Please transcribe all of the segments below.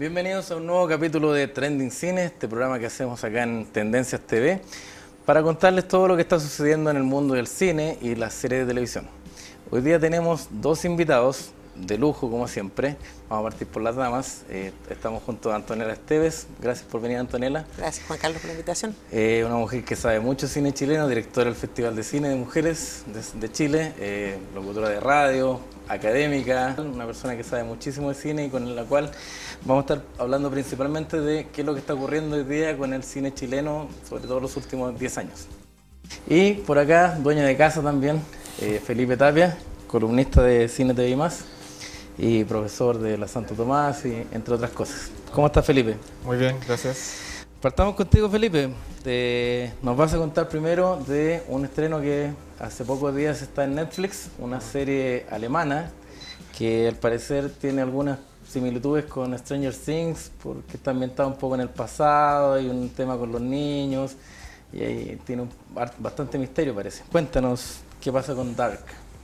Bienvenidos a un nuevo capítulo de Trending Cine, este programa que hacemos acá en Tendencias TV, para contarles todo lo que está sucediendo en el mundo del cine y las series de televisión. Hoy día tenemos dos invitados de lujo, como siempre. Vamos a partir por las damas. Estamos junto a Antonella Esteves. Gracias por venir, Antonella. Gracias, Juan Carlos, por la invitación. Una mujer que sabe mucho cine chileno, directora del Festival de Cine de Mujeres de Chile, locutora de radio, académica, una persona que sabe muchísimo de cine y con la cual vamos a estar hablando principalmente de qué es lo que está ocurriendo hoy día con el cine chileno, sobre todo los últimos 10 años. Y por acá, dueño de casa también, Felipe Tapia, columnista de Cine TV+, y profesor de la Santo Tomás, y entre otras cosas. ¿Cómo estás, Felipe? Muy bien, gracias. Partamos contigo, Felipe. Nos vas a contar primero de un estreno que hace pocos días está en Netflix, una serie alemana que al parecer tiene algunas similitudes con Stranger Things porque está ambientada un poco en el pasado, hay un tema con los niños y ahí tiene bastante misterio, parece. Cuéntanos qué pasa con Dark.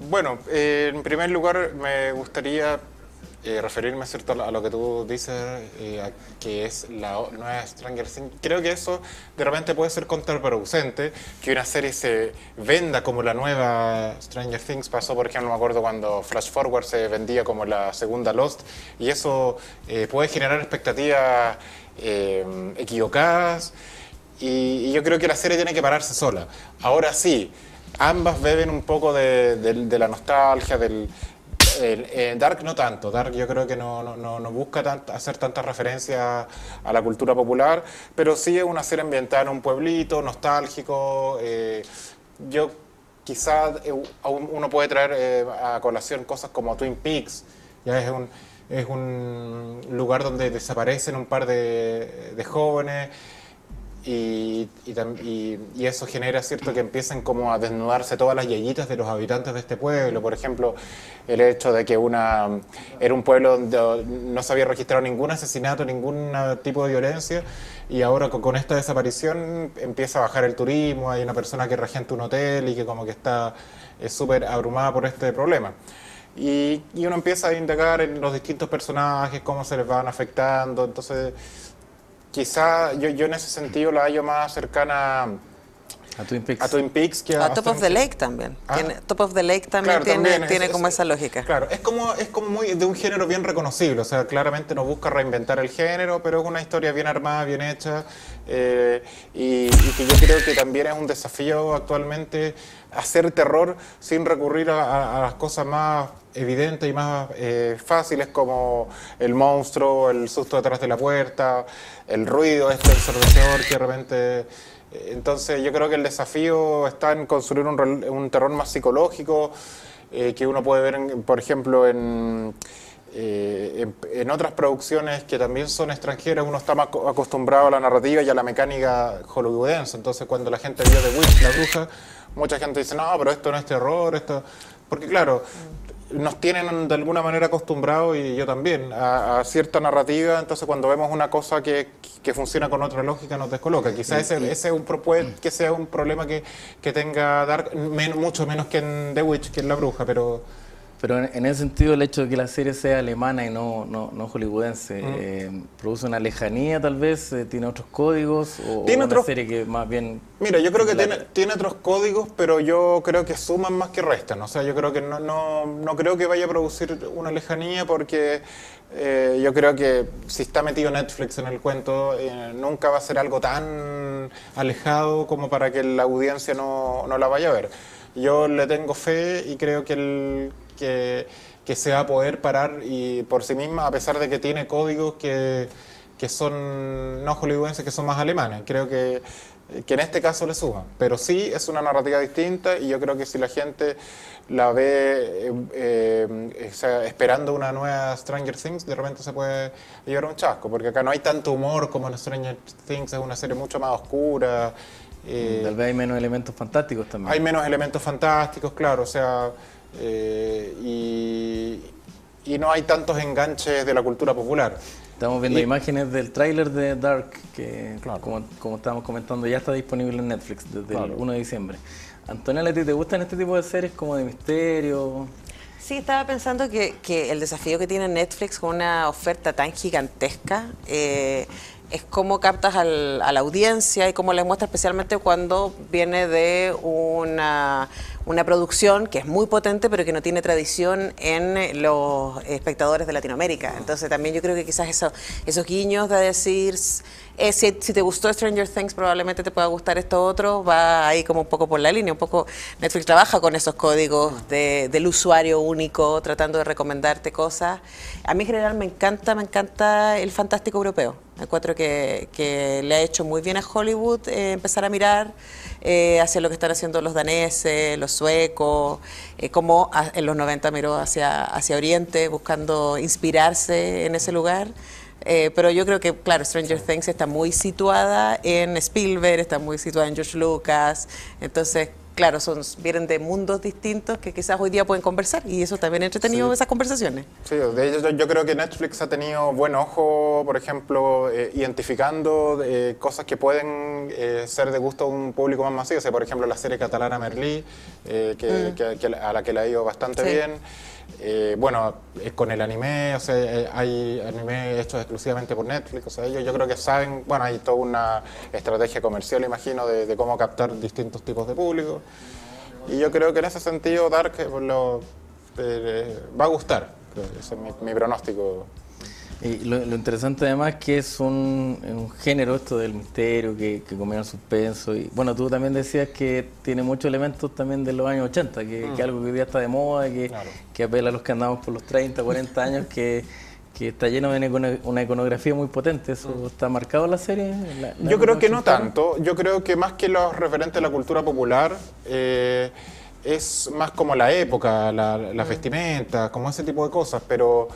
Bueno, en primer lugar me gustaría referirme, ¿cierto?, a lo que tú dices, que es la nueva Stranger Things. Creo que eso de repente puede ser contraproducente, que una serie se venda como la nueva Stranger Things. Pasó, por ejemplo, me acuerdo cuando Flash Forward se vendía como la segunda Lost, y eso puede generar expectativas equivocadas, y yo creo que la serie tiene que pararse sola. Ahora sí, ambas beben un poco de la nostalgia, Dark no tanto. Dark yo creo que no busca hacer tantas referencias a la cultura popular, pero sí es una serie ambientada en un pueblito, nostálgico. Yo quizás uno puede traer a colación cosas como Twin Peaks. Ya es un lugar donde desaparecen un par de jóvenes. Y eso genera, cierto, que empiezan como a desnudarse todas las yayitas de los habitantes de este pueblo. Por ejemplo, el hecho de que era un pueblo donde no se había registrado ningún asesinato, ningún tipo de violencia, y ahora con esta desaparición empieza a bajar el turismo. Hay una persona que regenta un hotel y que como que está súper abrumada por este problema. Y uno empieza a indagar en los distintos personajes, cómo se les van afectando. Entonces, quizá yo en ese sentido la hallo más cercana a Twin Peaks que a Top of the Lake también. Top of the Lake también, claro, tiene como esa lógica. Claro, es como muy de un género bien reconocible. O sea, claramente no busca reinventar el género, pero es una historia bien armada, bien hecha, y que yo creo que también es un desafío actualmente hacer terror sin recurrir a las cosas más evidentes y más fáciles, como el monstruo, el susto detrás de la puerta, el ruido ensordecedor que de repente. Entonces yo creo que el desafío está en construir un terror más psicológico, que uno puede ver, por ejemplo, en otras producciones que también son extranjeras. Uno está más acostumbrado a la narrativa y a la mecánica hollywoodense. Entonces cuando la gente vio The Witch, La Bruja, mucha gente dice, no, pero esto no es terror, porque claro, nos tienen de alguna manera acostumbrados, y yo también, a cierta narrativa. Entonces cuando vemos una cosa que funciona con otra lógica nos descoloca. Quizás ese puede que sea un problema que tenga Dark, mucho menos que en The Witch, que en La Bruja, pero en ese sentido, el hecho de que la serie sea alemana y no hollywoodense, ¿produce una lejanía tal vez? ¿Tiene otros códigos? ¿O una serie que más bien...? Mira, yo creo que tiene otros códigos, pero yo creo que suman más que restan. O sea, yo creo que no creo que vaya a producir una lejanía, porque yo creo que si está metido Netflix en el cuento, nunca va a ser algo tan alejado como para que la audiencia no la vaya a ver. Yo le tengo fe y creo que se va a poder parar y por sí misma, a pesar de que tiene códigos que son no hollywoodenses, que son más alemanes. Creo que en este caso le suma, pero sí es una narrativa distinta, y yo creo que si la gente la ve esperando una nueva Stranger Things, de repente se puede llevar un chasco, porque acá no hay tanto humor como en Stranger Things. Es una serie mucho más oscura. Tal vez hay menos elementos fantásticos también. Hay menos elementos fantásticos, claro, o sea, y no hay tantos enganches de la cultura popular. Estamos viendo imágenes del tráiler de Dark, que claro, como estábamos comentando, ya está disponible en Netflix desde el 1 de diciembre. Antonella, ¿a ti te gustan este tipo de series como de misterio? Sí, estaba pensando que el desafío que tiene Netflix con una oferta tan gigantesca es cómo captas a la audiencia y cómo les muestras, especialmente cuando viene de una producción que es muy potente pero que no tiene tradición en los espectadores de Latinoamérica. Entonces también yo creo que quizás esos guiños de decir, si te gustó Stranger Things probablemente te pueda gustar esto otro, va ahí como un poco por la línea, un poco Netflix trabaja con esos códigos del usuario único, tratando de recomendarte cosas. A mí en general me encanta el fantástico europeo. Encuentro que le ha hecho muy bien a Hollywood empezar a mirar hacia lo que están haciendo los daneses, los suecos, como en los 90 miró hacia Oriente, buscando inspirarse en ese lugar. Pero yo creo que, claro, Stranger Things está muy situada en Spielberg, está muy situada en George Lucas, entonces, claro, vienen de mundos distintos que quizás hoy día pueden conversar y eso también es entretenido, esas conversaciones. Sí, de hecho yo creo que Netflix ha tenido buen ojo, por ejemplo, identificando cosas que pueden ser de gusto a un público más masivo. O sea, por ejemplo, la serie catalana Merlí, a la que le ha ido bastante bien. Bueno, con el anime, o sea, hay anime hechos exclusivamente por Netflix, o sea, ellos yo creo que saben, bueno, hay toda una estrategia comercial, imagino, de cómo captar distintos tipos de público, y yo creo que en ese sentido Dark va a gustar, creo que ese es mi pronóstico. Y lo interesante además que es un género esto del misterio, que combina el suspenso. Y bueno, tú también decías que tiene muchos elementos también de los años 80, que algo que hoy día está de moda, que apela a los que andamos por los 30, 40 años, que está lleno de una iconografía muy potente. ¿Eso está marcado en la serie? Yo creo que no tanto. Yo creo que más que los referentes de la cultura popular, es más como la época, la vestimenta, como ese tipo de cosas, pero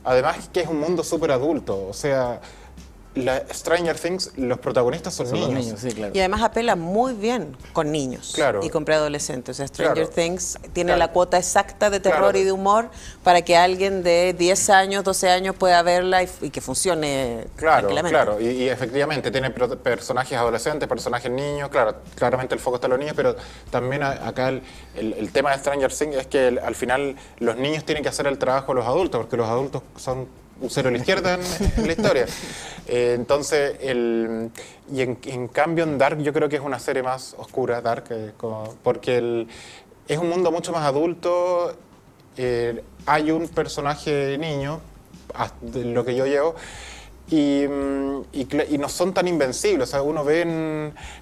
además que es un mundo súper adulto, o sea, Stranger Things, los protagonistas son niños. Sí, claro. Y además apela muy bien con niños y con preadolescentes. O sea, Stranger Things tiene la cuota exacta de terror y de humor para que alguien de 10 años, 12 años pueda verla y que funcione tranquilamente. Claro, y efectivamente tiene personajes adolescentes, personajes niños, claramente el foco está en los niños, pero también acá el tema de Stranger Things es que al final los niños tienen que hacer el trabajo de los adultos, porque los adultos son un cero a la izquierda en la historia. Entonces, y en cambio en Dark yo creo que es una serie más oscura, Dark, porque es un mundo mucho más adulto. Hay un personaje niño, de lo que yo llevo, y no son tan invencibles. O sea, uno ve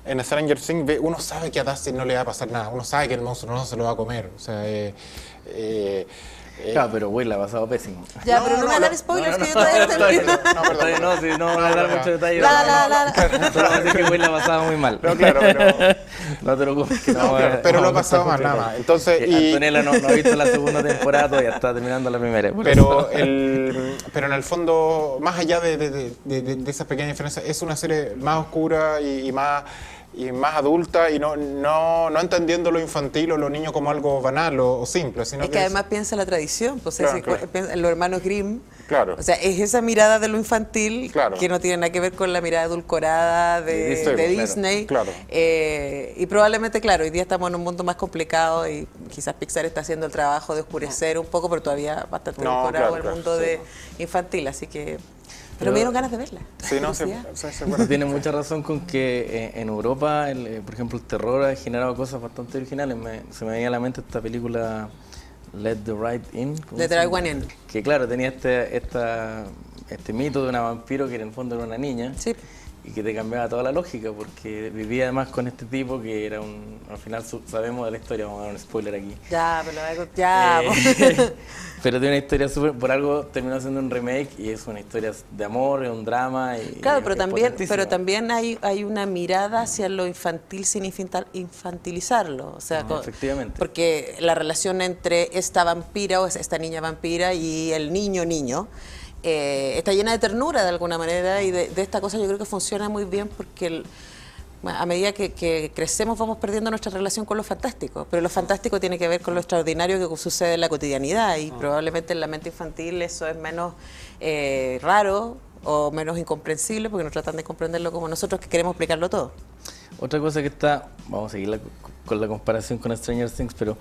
en Stranger Things, uno sabe que a Dustin no le va a pasar nada, uno sabe que el monstruo no se lo va a comer. O sea, claro, pero Will la ha pasado pésimo. Ya, pero no me van a dar spoilers, que yo todavía termino. No voy a dar mucho detalle. Solo voy a decir que Will la ha pasado muy mal. No, claro, pero no te preococupes. Pero lo ha pasado mal, nada más. Entonces, Antonella no ha visto la segunda temporada, todavía está terminando la primera. Pero en el fondo, más allá de esas pequeñas diferencias, es una serie más oscura y más adulta, y no entendiendo lo infantil o lo niño como algo banal o simple, sino que además piensa la tradición, pues en los hermanos Grimm. Claro. O sea, es esa mirada de lo infantil que no tiene nada que ver con la mirada edulcorada de Disney. Claro. Y probablemente, claro, hoy día estamos en un mundo más complicado y quizás Pixar está haciendo el trabajo de oscurecer un poco, pero todavía bastante edulcorado el mundo infantil, así que... Pero me dieron ganas de verla. Sí, no, tiene mucha razón con que en Europa, por ejemplo, el terror ha generado cosas bastante originales. Se me venía a la mente esta película Let the Right In. Let the Right One In. Que claro, tenía este mito de una vampiro que en el fondo era una niña. Sí. Y que te cambiaba toda la lógica, porque vivía además con este tipo que era al final sabemos de la historia, vamos a dar un spoiler aquí. Pero tiene una historia por algo terminó siendo un remake y es una historia de amor, es un drama. Claro, pero también hay una mirada hacia lo infantil sin infantilizarlo. O sea, efectivamente. Porque la relación entre esta vampira o esta niña vampira y el niño está llena de ternura de alguna manera, y de esta cosa yo creo que funciona muy bien porque a medida que crecemos vamos perdiendo nuestra relación con lo fantástico, pero lo fantástico tiene que ver con lo extraordinario que sucede en la cotidianidad, y probablemente en la mente infantil eso es menos raro o menos incomprensible porque no tratan de comprenderlo como nosotros, que queremos explicarlo todo. Otra cosa que vamos a seguir con la comparación con Stranger Things, pero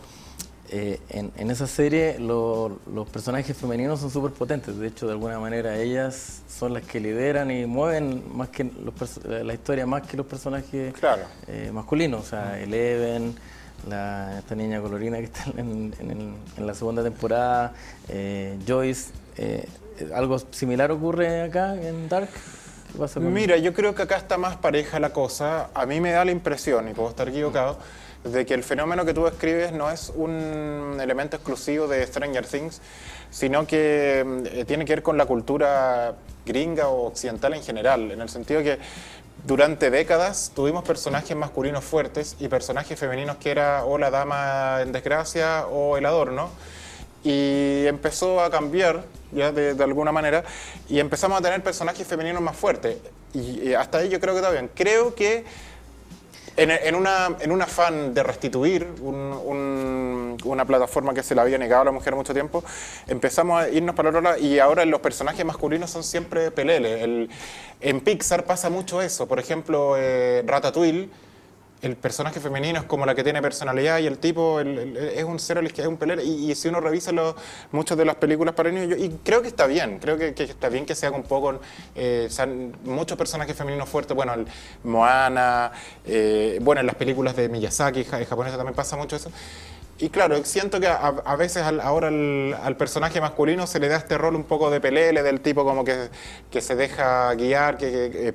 en esa serie los personajes femeninos son súper potentes. De hecho, de alguna manera ellas son las que lideran y mueven más que la historia, más que los personajes masculinos. O sea, Eleven, esta niña colorina que está en la segunda temporada, Joyce. ¿Algo similar ocurre acá en Dark? ¿Qué pasa con... Mira, yo creo que acá está más pareja la cosa. A mí me da la impresión, y puedo estar equivocado, de que el fenómeno que tú describes no es un elemento exclusivo de Stranger Things, sino que tiene que ver con la cultura gringa o occidental en general, en el sentido que durante décadas tuvimos personajes masculinos fuertes y personajes femeninos que era o la dama en desgracia o el adorno, y empezó a cambiar ya de alguna manera y empezamos a tener personajes femeninos más fuertes, y hasta ahí yo creo que está bien. Creo que en un afán de restituir una plataforma que se le había negado a la mujer mucho tiempo, empezamos a irnos para el otro lado, y ahora los personajes masculinos son siempre peleles. En Pixar pasa mucho eso. Por ejemplo, Ratatouille, el personaje femenino es como la que tiene personalidad, y el tipo es un cero, es un pelele. Y si uno revisa muchas de las películas para niños, y creo que está bien, creo que está bien que se haga un poco, muchos personajes femeninos fuertes, bueno, Moana, bueno, en las películas de Miyazaki, japonesa, también pasa mucho eso. Y claro, siento que a veces ahora al personaje masculino se le da este rol un poco de pelele, del tipo como que se deja guiar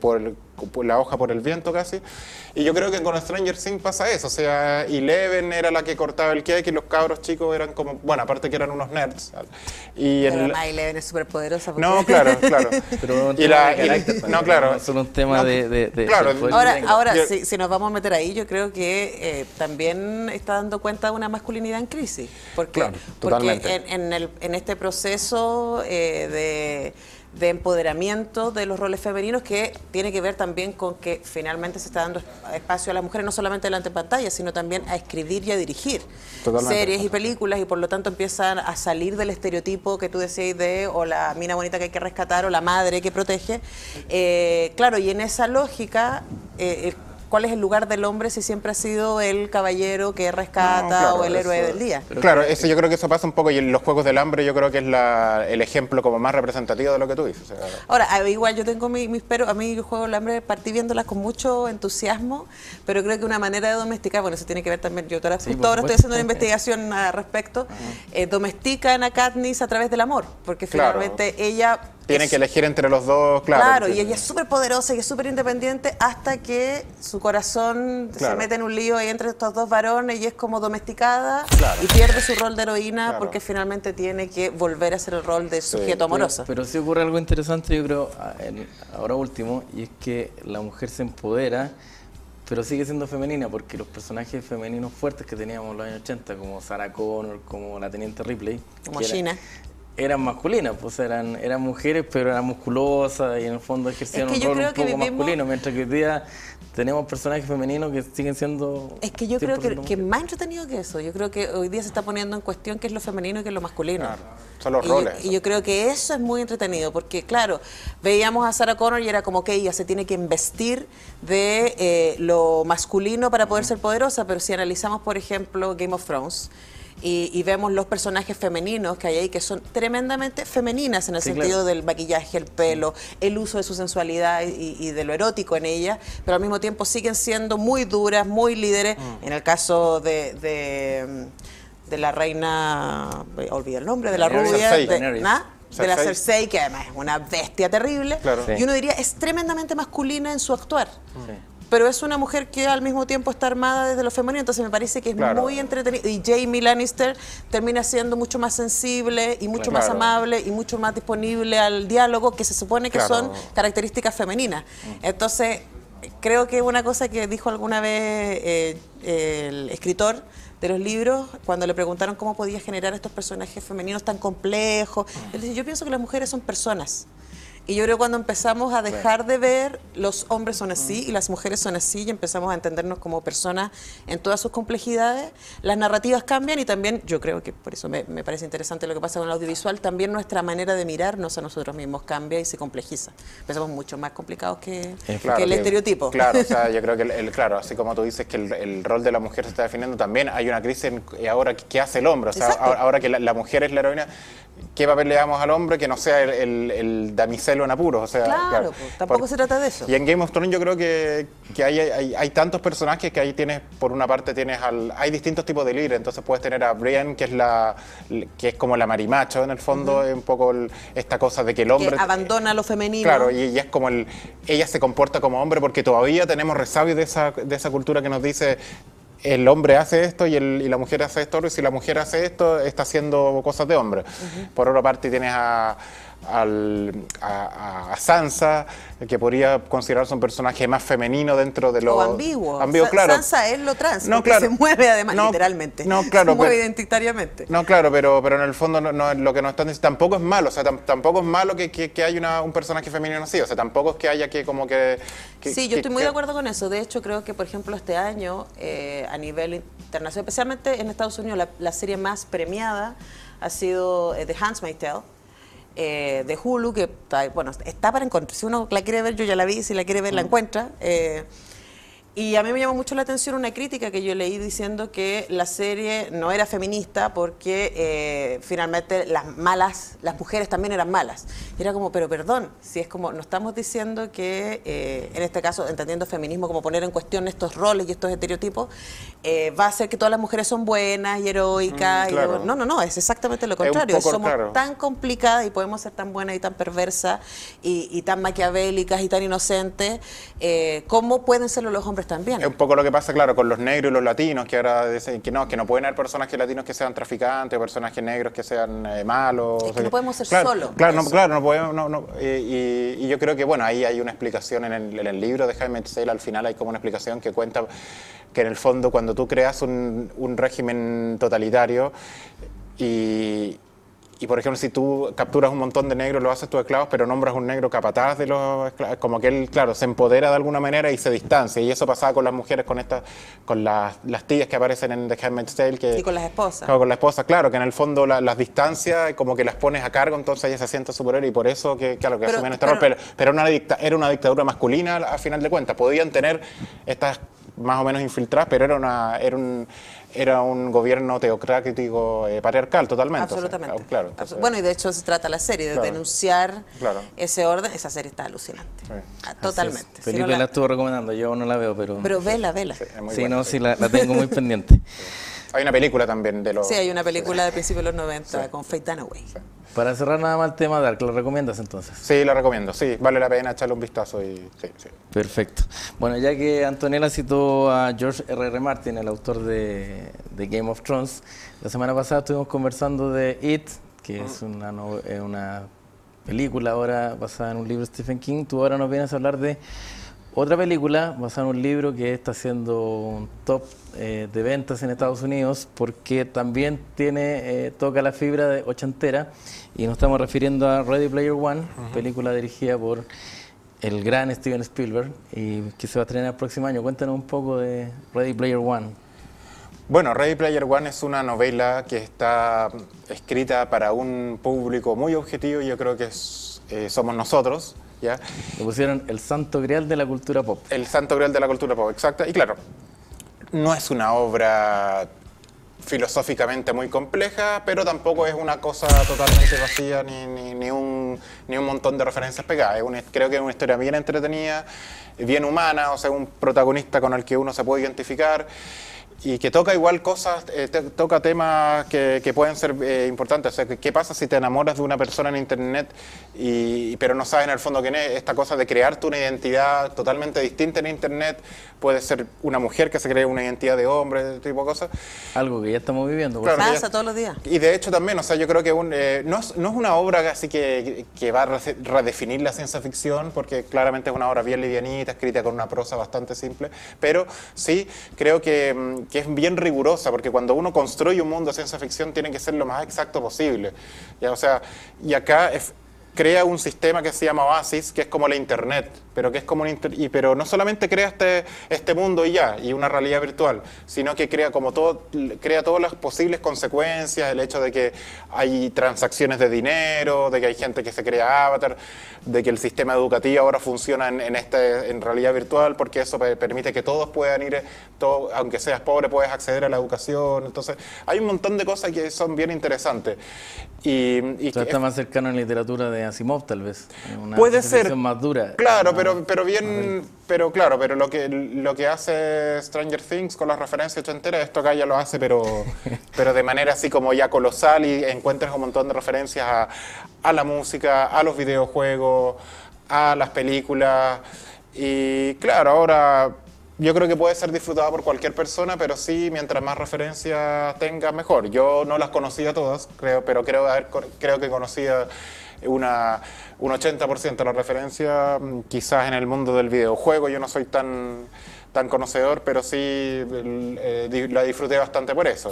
por la hoja por el viento casi. Y yo creo que con Stranger Things pasa eso. O sea, Eleven era la que cortaba el cake y los cabros chicos eran como, bueno, aparte que eran unos nerds. Pero además Eleven es súper poderosa. No, claro. Pero no, claro. Es solo un tema claro. Ahora si nos vamos a meter ahí, yo creo que también está dando cuenta de una masculinidad en crisis. Porque en este proceso de empoderamiento de los roles femeninos, que tiene que ver también con que finalmente se está dando espacio a las mujeres no solamente delante de pantalla, sino también a escribir y a dirigir series y películas, y por lo tanto empiezan a salir del estereotipo que tú decías o la mina bonita que hay que rescatar o la madre que protege. Claro, y en esa lógica, ¿cuál es el lugar del hombre si siempre ha sido el caballero que rescata o el héroe del día? Claro, eso, yo creo que eso pasa un poco, y en los Juegos del Hambre yo creo que es el ejemplo como más representativo de lo que tú dices. O sea, ahora, igual yo tengo mis pero, a mí los Juegos del Hambre partí viéndolas con mucho entusiasmo, pero creo que una manera de domesticar, bueno, eso tiene que ver también, yo justo ahora estoy haciendo una investigación al respecto, domestican a Katniss a través del amor, porque finalmente ella... Tienen que elegir entre los dos, Claro, y ella es súper poderosa y es súper independiente hasta que su corazón se mete en un lío ahí entre estos dos varones, y es como domesticada y pierde su rol de heroína porque finalmente tiene que volver a hacer el rol de sujeto amoroso. Pero sí ocurre algo interesante, yo creo, ahora último, y es que la mujer se empodera, pero sigue siendo femenina, porque los personajes femeninos fuertes que teníamos en los años 80, como Sarah Connor, como la Teniente Ripley, como Gina, eran masculinas, pues eran mujeres, pero eran musculosas y en el fondo ejercían un rol un poco masculino, mientras que hoy día tenemos personajes femeninos que siguen siendo... Es que yo creo que más entretenido que eso. Yo creo que hoy día se está poniendo en cuestión qué es lo femenino y qué es lo masculino. Claro, son los roles. Y yo creo que eso es muy entretenido, porque claro, veíamos a Sarah Connor y era como que ella se tiene que investir de lo masculino para poder ser poderosa, pero si analizamos, por ejemplo, Game of Thrones, y vemos los personajes femeninos que hay ahí, que son tremendamente femeninas en el sentido del maquillaje, el pelo, el uso de su sensualidad y de lo erótico en ella, pero al mismo tiempo siguen siendo muy duras, muy líderes. En el caso de la reina, olvidé el nombre, de la rubia, de la Cersei, que además es una bestia terrible, y uno diría es tremendamente masculina en su actuar. Pero es una mujer que al mismo tiempo está armada desde lo femenino, entonces me parece que es muy entretenido. Y Jaime Lannister termina siendo mucho más sensible y mucho más amable y mucho más disponible al diálogo, que se supone que son características femeninas. Entonces, creo que una cosa que dijo alguna vez el escritor de los libros, cuando le preguntaron cómo podía generar estos personajes femeninos tan complejos, él dice, yo pienso que las mujeres son personas. Y yo creo que cuando empezamos a dejar de ver los hombres son así y las mujeres son así y empezamos a entendernos como personas en todas sus complejidades, las narrativas cambian y también, yo creo que por eso me parece interesante lo que pasa con el audiovisual, también nuestra manera de mirarnos a nosotros mismos cambia y se complejiza. Empezamos mucho más complicados que el estereotipo. Claro, o sea, yo creo que, claro, así como tú dices que el rol de la mujer se está definiendo, también hay una crisis ahora ¿qué hace el hombre? O sea, ahora que la mujer es la heroína, ¿qué papel le damos al hombre que no sea el damiselo en apuros? O sea, claro, pues, tampoco se trata de eso. Y en Game of Thrones yo creo que hay tantos personajes que ahí tienes, por una parte hay distintos tipos de líderes, entonces puedes tener a Brienne, que es como la marimacho en el fondo, es un poco esta cosa de que el hombre... Que abandona lo femenino. Claro, y es como ella se comporta como hombre porque todavía tenemos resabios de esa cultura que nos dice... El hombre hace esto y la mujer hace esto, y si la mujer hace esto, está haciendo cosas de hombre. Por otra parte tienes a Sansa, que podría considerarse un personaje más femenino dentro de lo... O ambiguo. Claro. Sansa es lo trans, no, claro. Se mueve además literalmente. No, claro, se mueve identitariamente. No, claro, pero en el fondo lo que nos están diciendo tampoco es malo, o sea, tampoco es malo que haya un personaje femenino así, o sea, tampoco es que haya que como que sí, yo estoy muy de acuerdo con eso. De hecho, creo que, por ejemplo, este año, a nivel internacional, especialmente en Estados Unidos, la serie más premiada ha sido The Handmaid's Tale, de Hulu, que está para encontrar. Si uno la quiere ver, yo ya la vi, si la quiere ver, la encuentra. Y a mí me llamó mucho la atención una crítica que yo leí diciendo que la serie no era feminista porque finalmente las mujeres también eran malas. Y era como, pero perdón, si es como, no estamos diciendo que, en este caso, entendiendo feminismo como poner en cuestión estos roles y estos estereotipos, va a ser que todas las mujeres son buenas y heroicas. Claro. No, es exactamente lo contrario. Somos tan complicadas y podemos ser tan buenas y tan perversas y tan maquiavélicas y tan inocentes, ¿cómo pueden serlo los hombres también? Es un poco lo que pasa, claro, con los negros y los latinos, que ahora dicen que no pueden haber personajes latinos que sean traficantes o personajes negros que sean malos. Es que no podemos ser solos. Claro, no podemos. Y yo creo que, bueno, ahí hay una explicación en el libro de Handmaid's Tale, al final hay como una explicación que cuenta que en el fondo cuando tú creas un régimen totalitario y por ejemplo, si tú capturas un montón de negros, lo haces tus esclavos, pero nombras un negro capataz de los esclavos, como que él, claro, se empodera de alguna manera y se distancia. Y eso pasaba con las mujeres, con las tías que aparecen en The Handmaid's Tale. Y con las esposas. Claro, con la esposa, claro, que en el fondo las distancias, como que las pones a cargo, entonces ella se siente superior y por eso, que asumen este rol. Pero era una dictadura masculina a final de cuentas. Podían tener estas más o menos infiltradas, pero era un gobierno teocrático patriarcal totalmente. Absolutamente. O sea, claro, entonces, bueno, y de hecho se trata la serie, de denunciar ese orden. Esa serie está alucinante. Sí. Totalmente. Felipe la estuvo recomendando, yo no la veo, pero... Pero vela. Sí, la tengo muy pendiente. Hay una película también de los... Sí, hay una película de principios de los 90 con Faye Dunaway. Sí. Para cerrar nada más el tema, Dark, ¿lo recomiendas entonces? Sí, la recomiendo, sí, vale la pena echarle un vistazo y sí. Perfecto. Bueno, ya que Antonella citó a George R.R. Martin, el autor de Game of Thrones, la semana pasada estuvimos conversando de It, que es una película ahora basada en un libro de Stephen King. Tú ahora nos vienes a hablar de otra película basada en un libro que está haciendo un top de ventas en Estados Unidos porque también toca la fibra de ochentera y nos estamos refiriendo a Ready Player One, película dirigida por el gran Steven Spielberg y que se va a estrenar el próximo año. Cuéntanos un poco de Ready Player One. Bueno, Ready Player One es una novela que está escrita para un público muy objetivo y yo creo que somos nosotros. ¿Ya? Le pusieron el santo grial de la cultura pop. El santo grial de la cultura pop, exacto. Y claro, no es una obra filosóficamente muy compleja, pero tampoco es una cosa totalmente vacía ni un montón de referencias pegadas. Creo que es una historia bien entretenida, bien humana, o sea, un protagonista con el que uno se puede identificar. Y que toca igual cosas, toca temas que pueden ser importantes. O sea, ¿qué pasa si te enamoras de una persona en internet pero no sabes en el fondo quién es? Esta cosa de crearte una identidad totalmente distinta en internet, puede ser una mujer que se cree una identidad de hombre, ese tipo de cosas. Algo que ya estamos viviendo. Claro, pasa todos los días. Y de hecho también, o sea, yo creo que no es una obra así que va a redefinir la ciencia ficción, porque claramente es una obra bien livianita, escrita con una prosa bastante simple, pero sí creo que es bien rigurosa, porque cuando uno construye un mundo de ciencia ficción tiene que ser lo más exacto posible. ¿Ya? O sea, y acá crea un sistema que se llama Oasis, que es como la internet, pero que es como pero no solamente crea este mundo y ya, y una realidad virtual, sino que crea como crea todas las posibles consecuencias, el hecho de que hay transacciones de dinero, de que hay gente que se crea avatar, de que el sistema educativo ahora funciona en realidad virtual, porque eso permite que todos puedan ir, aunque seas pobre, puedes acceder a la educación. Entonces, hay un montón de cosas que son bien interesantes. O sea, está más cercano en literatura de Asimov, tal vez. Una puede ser reflexión más dura. Claro, pero lo que hace Stranger Things con las referencias ochenteras, esto acá ya lo hace, pero de manera así como ya colosal, y encuentras un montón de referencias a la música, a los videojuegos, a las películas. Y claro, ahora yo creo que puede ser disfrutado por cualquier persona, pero sí, mientras más referencias tenga, mejor. Yo no las conocía todas, pero creo que conocía un 80% de la referencia. Quizás en el mundo del videojuego yo no soy tan conocedor, pero sí la disfruté bastante por eso.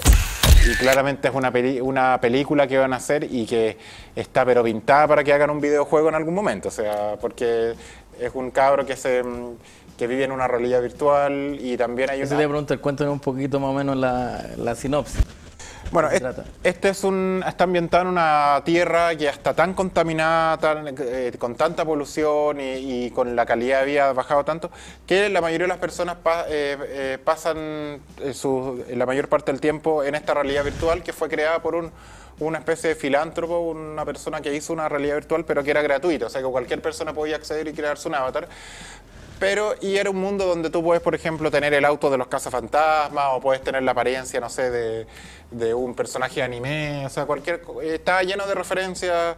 Y claramente es una película que van a hacer y que está pero pintada para que hagan un videojuego en algún momento. O sea, porque es un cabro que vive en una realidad virtual, y también hay Eso te pregunto, cuéntame un poquito más o menos la sinopsis. Bueno, está ambientado en una tierra que está tan contaminada, con tanta polución y con la calidad de vida bajado tanto, que la mayoría de las personas pasan la mayor parte del tiempo en esta realidad virtual, que fue creada por una especie de filántropo, una persona que hizo una realidad virtual, pero que era gratuita, o sea que cualquier persona podía acceder y crearse un avatar. Y era un mundo donde tú puedes, por ejemplo, tener el auto de los cazafantasmas, o puedes tener la apariencia, no sé, de un personaje de anime, o sea, estaba lleno de referencias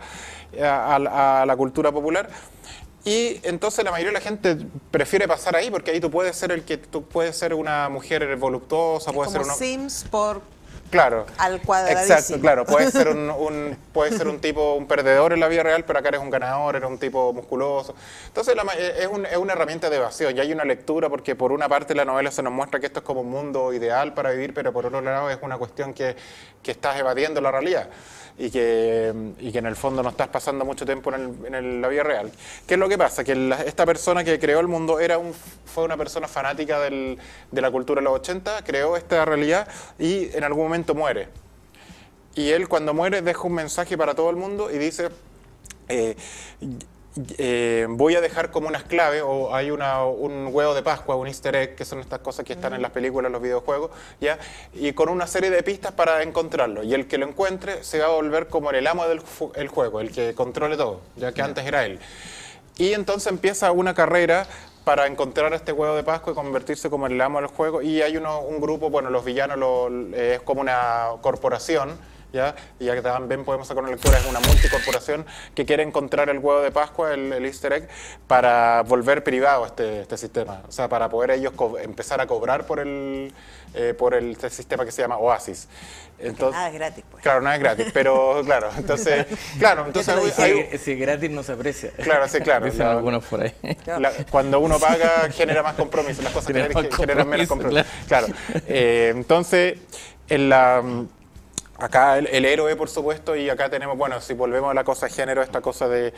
a la cultura popular. Y entonces la mayoría de la gente prefiere pasar ahí, porque ahí tú puedes ser una mujer voluptuosa, puedes ser Sims por... Claro, al cuadradísimo. exacto, claro, puedes ser un tipo, un perdedor en la vida real, pero acá eres un ganador, eres un tipo musculoso. Entonces es una herramienta de evasión, y hay una lectura, porque por una parte la novela se nos muestra que esto es como un mundo ideal para vivir, pero por otro lado es una cuestión que estás evadiendo la realidad, y que en el fondo no estás pasando mucho tiempo en la vida real. ¿Qué es lo que pasa? Que esta persona que creó el mundo fue una persona fanática de la cultura de los 80, creó esta realidad y en algún momento muere. Y él, cuando muere, deja un mensaje para todo el mundo y dice: voy a dejar como unas claves, o hay un huevo de Pascua, un easter egg, que son estas cosas que están en las películas, en los videojuegos, ¿ya? Y con una serie de pistas para encontrarlo. Y el que lo encuentre se va a volver como el amo del juego, el que controle todo, ya que antes era él. Y entonces empieza una carrera para encontrar este huevo de Pascua y convertirse como el amo del juego. Y hay un grupo, bueno, los villanos es como una corporación, ¿ya? Y ya que también podemos sacar una lectura, es una multicorporación que quiere encontrar el huevo de Pascua, el easter egg, para volver privado este sistema. O sea, para poder ellos empezar a cobrar por este sistema que se llama Oasis. Entonces, nada es gratis, pues. Claro, nada es gratis, pero claro, entonces si es gratis no se aprecia. Claro, sí, claro. Dicen algunos por ahí. Cuando uno paga genera más compromiso, las cosas generan menos compromiso. Claro. Entonces, acá el héroe, por supuesto, y acá tenemos, bueno, si volvemos a la cosa de género, esta cosa de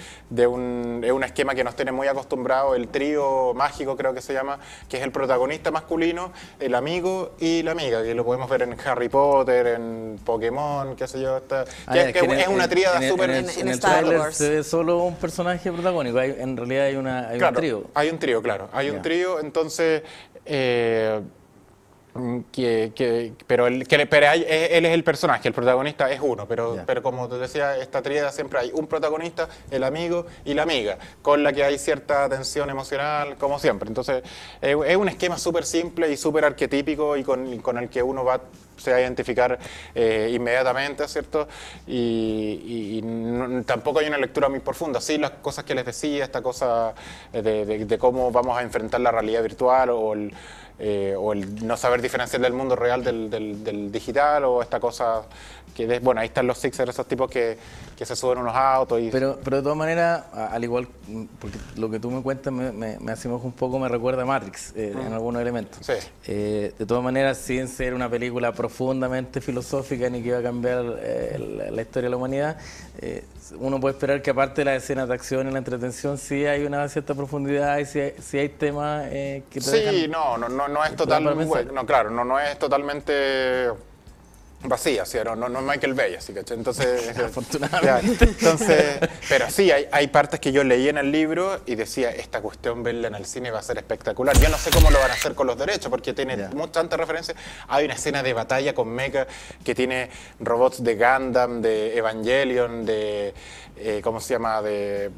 un esquema que nos tiene muy acostumbrados, el trío mágico, creo que se llama, que es el protagonista masculino, el amigo y la amiga, que lo podemos ver en Harry Potter, en Pokémon, qué sé yo, es una tríada súper... En el trailer se ve solo un personaje protagónico, en realidad hay un trío. Hay un trío, claro, hay un trío, entonces... pero él es el personaje, el protagonista es uno, pero como te decía, esta tríada siempre hay un protagonista, el amigo y la amiga, con la que hay cierta tensión emocional, como siempre. Entonces es un esquema súper simple y súper arquetípico, y con el que uno se va a identificar inmediatamente, ¿cierto? Y tampoco hay una lectura muy profunda. Sí, las cosas que les decía, esta cosa de cómo vamos a enfrentar la realidad virtual, o el no saber diferenciar del mundo real del digital, o esta cosa que, bueno, ahí están los Sixers, esos tipos que se suben unos autos. Pero de todas maneras, al igual, porque lo que tú me cuentas me asemeja un poco, me recuerda a Matrix en algunos elementos. Sí. De todas maneras, sin ser una película profunda, profundamente filosófica ni que iba a cambiar la historia de la humanidad. Uno puede esperar que aparte de las escenas de acción y la entretención sí hay una cierta profundidad y sí hay temas que te Sí, dejan no es total, no, claro, no es totalmente vacía, ¿sí? No es Michael Bay, así, ¿cachai? Entonces, afortunadamente. Entonces, pero sí, hay partes que yo leí en el libro y decía, esta cuestión verla en el cine va a ser espectacular. Yo no sé cómo lo van a hacer con los derechos, porque tiene tantas referencias. Hay una escena de batalla con mecha que tiene robots de Gundam, de Evangelion, de, ¿cómo se llama? De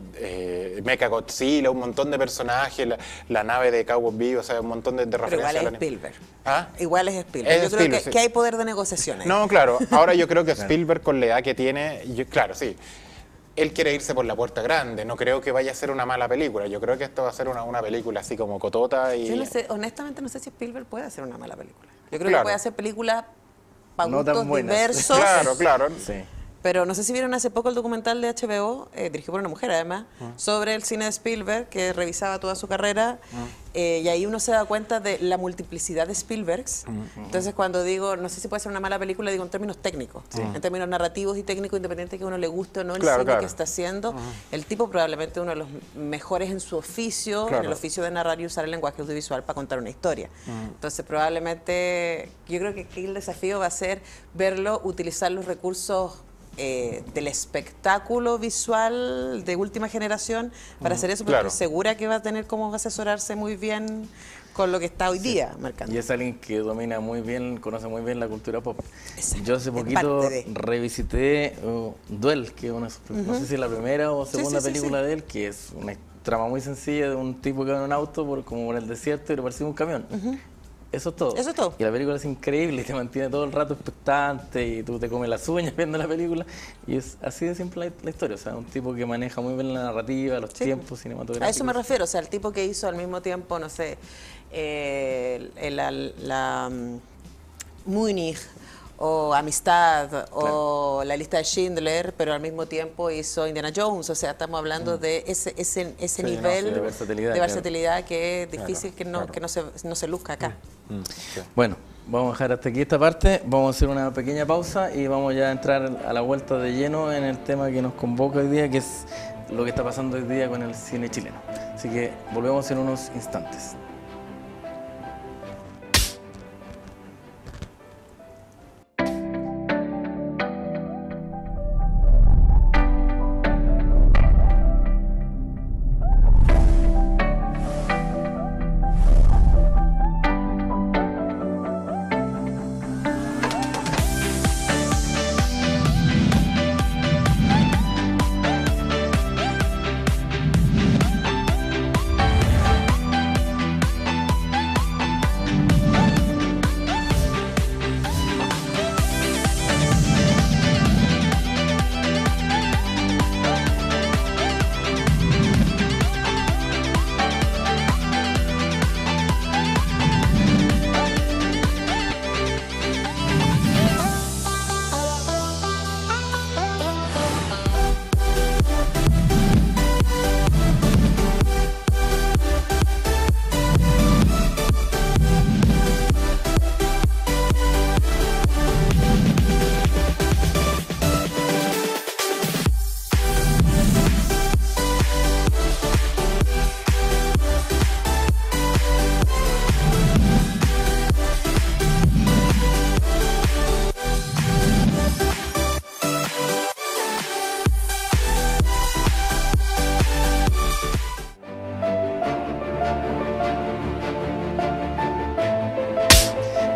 Mecha Godzilla, un montón de personajes, la nave de Cowboy Bebop, o sea, un montón de Pero referencias. igual es Spielberg. ¿Ah? Igual es Spielberg. Es Yo creo Spielberg, que hay poder de negociación ahí. No, claro. Ahora yo creo que Spielberg, con la edad que tiene, claro, sí, él quiere irse por la puerta grande. No creo que vaya a ser una mala película. Yo creo que esto va a ser una película así como cotota. Y... Yo no sé, honestamente no sé si Spielberg puede hacer una mala película. Yo creo Claro. que puede hacer películas para No tan gustos buenas. diversos. Claro. Sí. Pero no sé si vieron hace poco el documental de HBO, dirigido por una mujer además, sobre el cine de Spielberg, que revisaba toda su carrera, y ahí uno se da cuenta de la multiplicidad de Spielbergs. Entonces cuando digo, no sé si puede ser una mala película, digo en términos técnicos, en términos narrativos y técnicos, independiente que a uno le guste o no el cine que está haciendo. El tipo probablemente uno de los mejores en su oficio, en el oficio de narrar y usar el lenguaje audiovisual para contar una historia. Entonces probablemente, yo creo que aquí el desafío va a ser verlo, utilizar los recursos del espectáculo visual de última generación para hacer eso, porque estoy segura que va a tener cómo asesorarse muy bien con lo que está hoy día marcando. Y es alguien que domina muy bien, conoce muy bien la cultura pop. Exacto. Yo hace poquito revisité Duel, que es una, no sé si es la primera o segunda película de él, que es una trama muy sencilla de un tipo que va en un auto como por el desierto y le persigue un camión. Eso es todo. Eso es todo. Y la película es increíble, te mantiene todo el rato expectante y tú te comes las uñas viendo la película. Y es así de simple la historia. O sea, un tipo que maneja muy bien la narrativa, los tiempos cinematográficos. A eso me refiero. O sea, el tipo que hizo al mismo tiempo, no sé, Múnich o Amistad o La lista de Schindler, pero al mismo tiempo hizo Indiana Jones. O sea, estamos hablando de ese nivel de versatilidad que es difícil que no se luzca acá. Bueno, vamos a dejar hasta aquí esta parte, vamos a hacer una pequeña pausa y vamos ya a entrar a la vuelta de lleno en el tema que nos convoca hoy día, que es lo que está pasando hoy día con el cine chileno. Así que volvemos en unos instantes.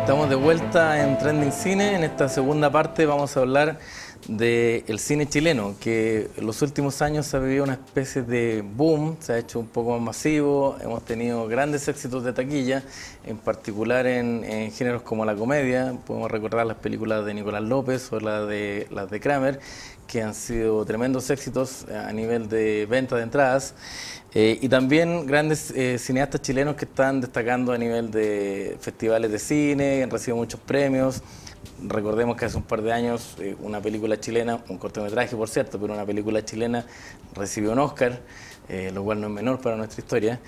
Estamos de vuelta en Trending Cine. En esta segunda parte vamos a hablar del cine chileno, que en los últimos años se ha vivido una especie de boom, se ha hecho un poco más masivo, hemos tenido grandes éxitos de taquilla, en particular en géneros como la comedia. Podemos recordar las películas de Nicolás López o las de Kramer, que han sido tremendos éxitos a nivel de venta de entradas. Y también grandes cineastas chilenos que están destacando a nivel de festivales de cine, han recibido muchos premios. Recordemos que hace un par de años una película chilena, un cortometraje por cierto, pero una película chilena recibió un Oscar, lo cual no es menor para nuestra historia.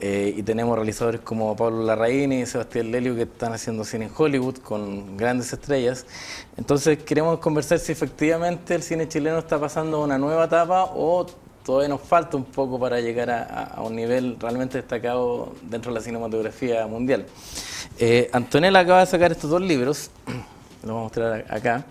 Y tenemos realizadores como Pablo Larraín y Sebastián Lelio que están haciendo cine en Hollywood con grandes estrellas. Entonces queremos conversar si efectivamente el cine chileno está pasando a una nueva etapa o todavía nos falta un poco para llegar a un nivel realmente destacado dentro de la cinematografía mundial. Antonella acaba de sacar estos 2 libros, los voy a mostrar acá,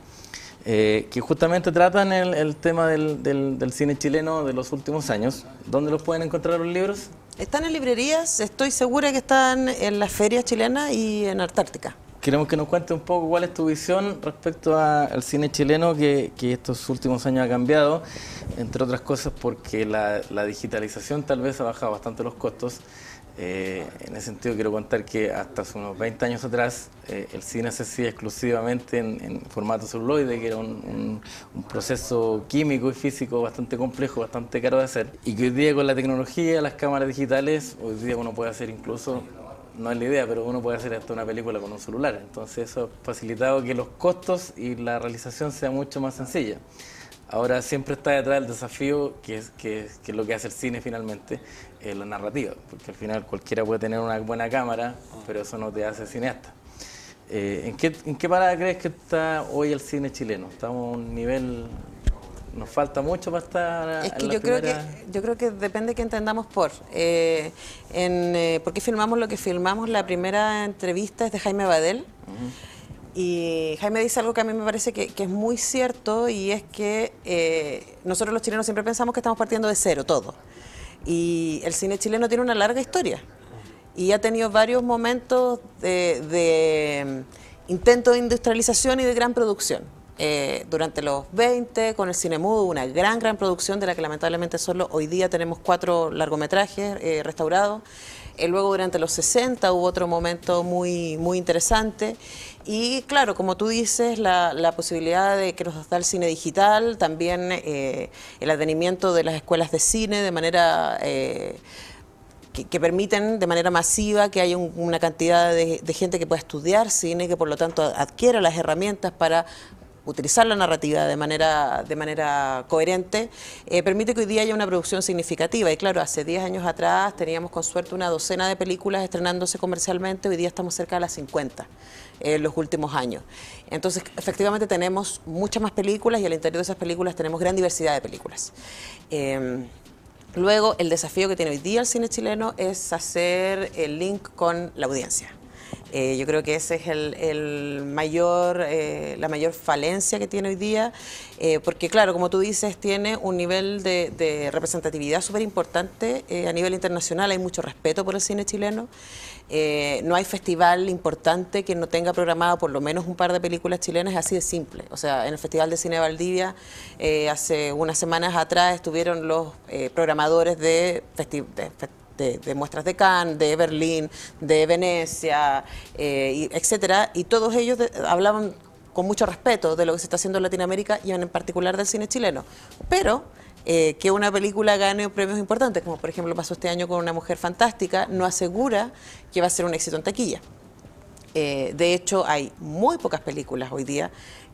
que justamente tratan el tema del cine chileno de los últimos años. ¿Dónde los pueden encontrar los libros? Están en librerías, estoy segura que están en las ferias chilenas y en Antártica. Queremos que nos cuente un poco cuál es tu visión respecto al cine chileno que estos últimos años ha cambiado, entre otras cosas porque la digitalización tal vez ha bajado bastante los costos. En ese sentido quiero contar que hasta hace unos 20 años atrás el cine se hacía exclusivamente en formato celuloide, que era un proceso químico y físico bastante complejo, bastante caro de hacer, y que hoy día con la tecnología, las cámaras digitales, hoy día uno puede hacer incluso, no es la idea, pero uno puede hacer hasta una película con un celular. Entonces eso ha facilitado que los costos y la realización sea mucho más sencilla. Ahora siempre está detrás el desafío, que es lo que hace el cine finalmente, la narrativa, porque al final cualquiera puede tener una buena cámara, pero eso no te hace cineasta. ¿En qué parada crees que está hoy el cine chileno? ¿Estamos a un nivel, nos falta mucho para estar Es que en la yo creo que depende que entendamos por qué filmamos lo que filmamos. La primera entrevista es de Jaime Badel. Y Jaime dice algo que a mí me parece que es muy cierto, y es que nosotros los chilenos siempre pensamos que estamos partiendo de cero todo. Y el cine chileno tiene una larga historia y ha tenido varios momentos de intento de industrialización y de gran producción. Durante los 20, con el cine mudo, una gran producción de la que lamentablemente solo hoy día tenemos 4 largometrajes restaurados. Luego durante los 60 hubo otro momento muy interesante. Y claro, como tú dices, la posibilidad de que nos da el cine digital, también el advenimiento de las escuelas de cine de manera que permiten de manera masiva que haya una cantidad de gente que pueda estudiar cine, que por lo tanto adquiera las herramientas para utilizar la narrativa de manera coherente, permite que hoy día haya una producción significativa. Y claro, hace 10 años atrás teníamos con suerte una docena de películas estrenándose comercialmente, hoy día estamos cerca de las 50 en los últimos años. Entonces, efectivamente tenemos muchas más películas y al interior de esas películas tenemos gran diversidad de películas. Luego, el desafío que tiene hoy día el cine chileno es hacer el link con la audiencia. Yo creo que ese es la mayor falencia que tiene hoy día, porque claro, como tú dices, tiene un nivel de representatividad súper importante a nivel internacional, hay mucho respeto por el cine chileno, no hay festival importante que no tenga programado por lo menos un par de películas chilenas, es así de simple. O sea, en el Festival de Cine de Valdivia, hace unas semanas atrás estuvieron los programadores de muestras de Cannes, de Berlín, de Venecia, etcétera, y todos ellos hablaban con mucho respeto de lo que se está haciendo en Latinoamérica y en particular del cine chileno. Pero que una película gane premios importantes, como por ejemplo pasó este año con Una mujer fantástica, no asegura que va a ser un éxito en taquilla. De hecho, hay muy pocas películas hoy día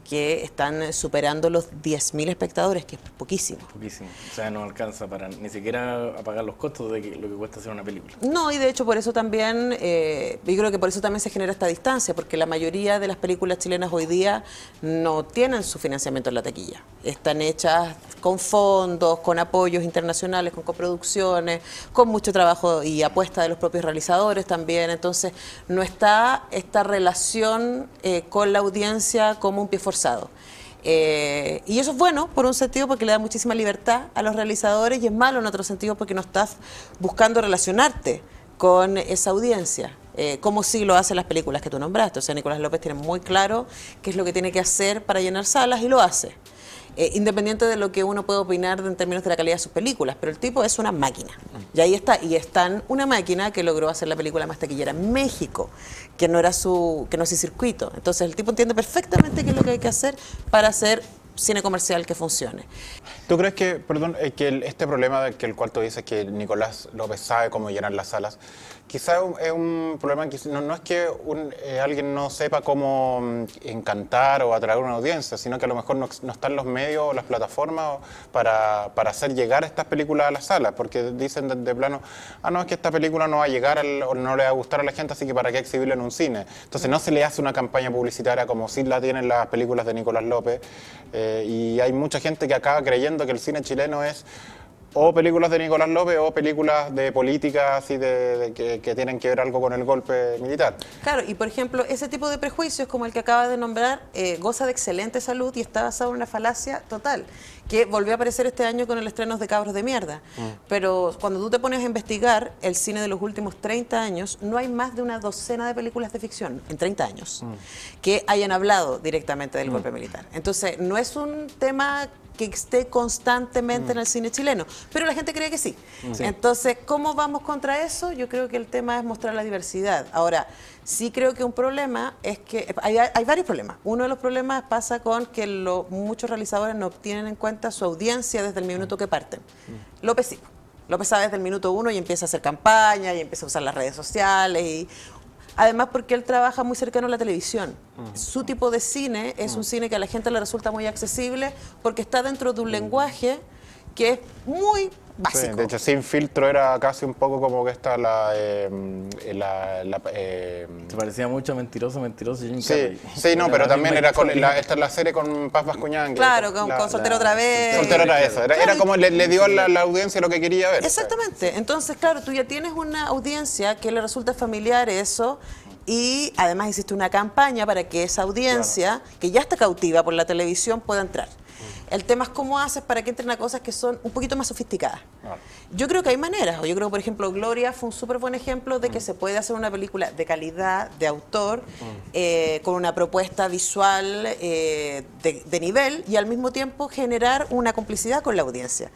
que están superando los 10.000 espectadores, que es poquísimo. Poquísimo. O sea, no alcanza para ni siquiera a pagar los costos de lo que cuesta hacer una película. No, y de hecho por eso también, yo creo que por eso también se genera esta distancia, porque la mayoría de las películas chilenas hoy día no tienen su financiamiento en la taquilla. Están hechas con fondos, con apoyos internacionales, con coproducciones, con mucho trabajo y apuesta de los propios realizadores también. Entonces, no está esta relación con la audiencia como un pie forzado. Y eso es bueno por un sentido porque le da muchísima libertad a los realizadores, y es malo en otro sentido porque no estás buscando relacionarte con esa audiencia, como sí lo hacen las películas que tú nombraste. O sea, Nicolás López tiene muy claro qué es lo que tiene que hacer para llenar salas y lo hace. Independiente de lo que uno puede opinar en términos de la calidad de sus películas, pero el tipo es una máquina. Y ahí está, y es tan una máquina que logró hacer la película más taquillera en México, que no es su circuito. Entonces el tipo entiende perfectamente qué es lo que hay que hacer para hacer cine comercial que funcione. ¿Tú crees que, perdón, este problema del el cual tú dices que Nicolás López sabe cómo llenar las salas, quizás es un problema que no es que alguien no sepa cómo encantar o atraer una audiencia, sino que a lo mejor no están los medios o las plataformas para hacer llegar estas películas a las salas, porque dicen de plano, no, es que esta película no va a llegar o no le va a gustar a la gente, así que para qué exhibirla en un cine. Entonces no se le hace una campaña publicitaria como sí la tienen las películas de Nicolás López, y hay mucha gente que acaba creyendo que el cine chileno es o películas de Nicolás López o películas de política así que tienen que ver algo con el golpe militar. Claro, y por ejemplo, ese tipo de prejuicios como el que acaba de nombrar goza de excelente salud y está basado en una falacia total, que volvió a aparecer este año con el estreno de Cabros de Mierda. Pero cuando tú te pones a investigar el cine de los últimos 30 años, no hay más de una docena de películas de ficción en 30 años que hayan hablado directamente del golpe militar. Entonces, no es un tema que esté constantemente en el cine chileno, pero la gente cree que sí. Entonces, ¿cómo vamos contra eso? Yo creo que el tema es mostrar la diversidad. Ahora, sí creo que un problema es que hay varios problemas. Uno de los problemas pasa con que muchos realizadores no tienen en cuenta su audiencia desde el minuto que parten. López sí. López sabe desde el minuto 1 y empieza a hacer campaña y empieza a usar las redes sociales y además porque él trabaja muy cercano a la televisión. Su tipo de cine es un cine que a la gente le resulta muy accesible porque está dentro de un lenguaje que es muy básico. Sí, de hecho, Sin Filtro era casi un poco como que está Se parecía mucho a Mentiroso, Jim Sí, Carrey. sí, no, pero también era esta es la serie con Paz Bascuñán. Claro, con Soltero otra vez. Soltero era eso, era como le dio a la audiencia lo que quería ver. Exactamente, entonces claro, tú ya tienes una audiencia que le resulta familiar eso y además hiciste una campaña para que esa audiencia, que ya está cautiva por la televisión, pueda entrar. El tema es cómo haces para que entren a cosas que son un poquito más sofisticadas. Yo creo que hay maneras. Yo creo, por ejemplo, Gloria fue un súper buen ejemplo de que se puede hacer una película de calidad, de autor, con una propuesta visual de nivel y al mismo tiempo generar una complicidad con la audiencia.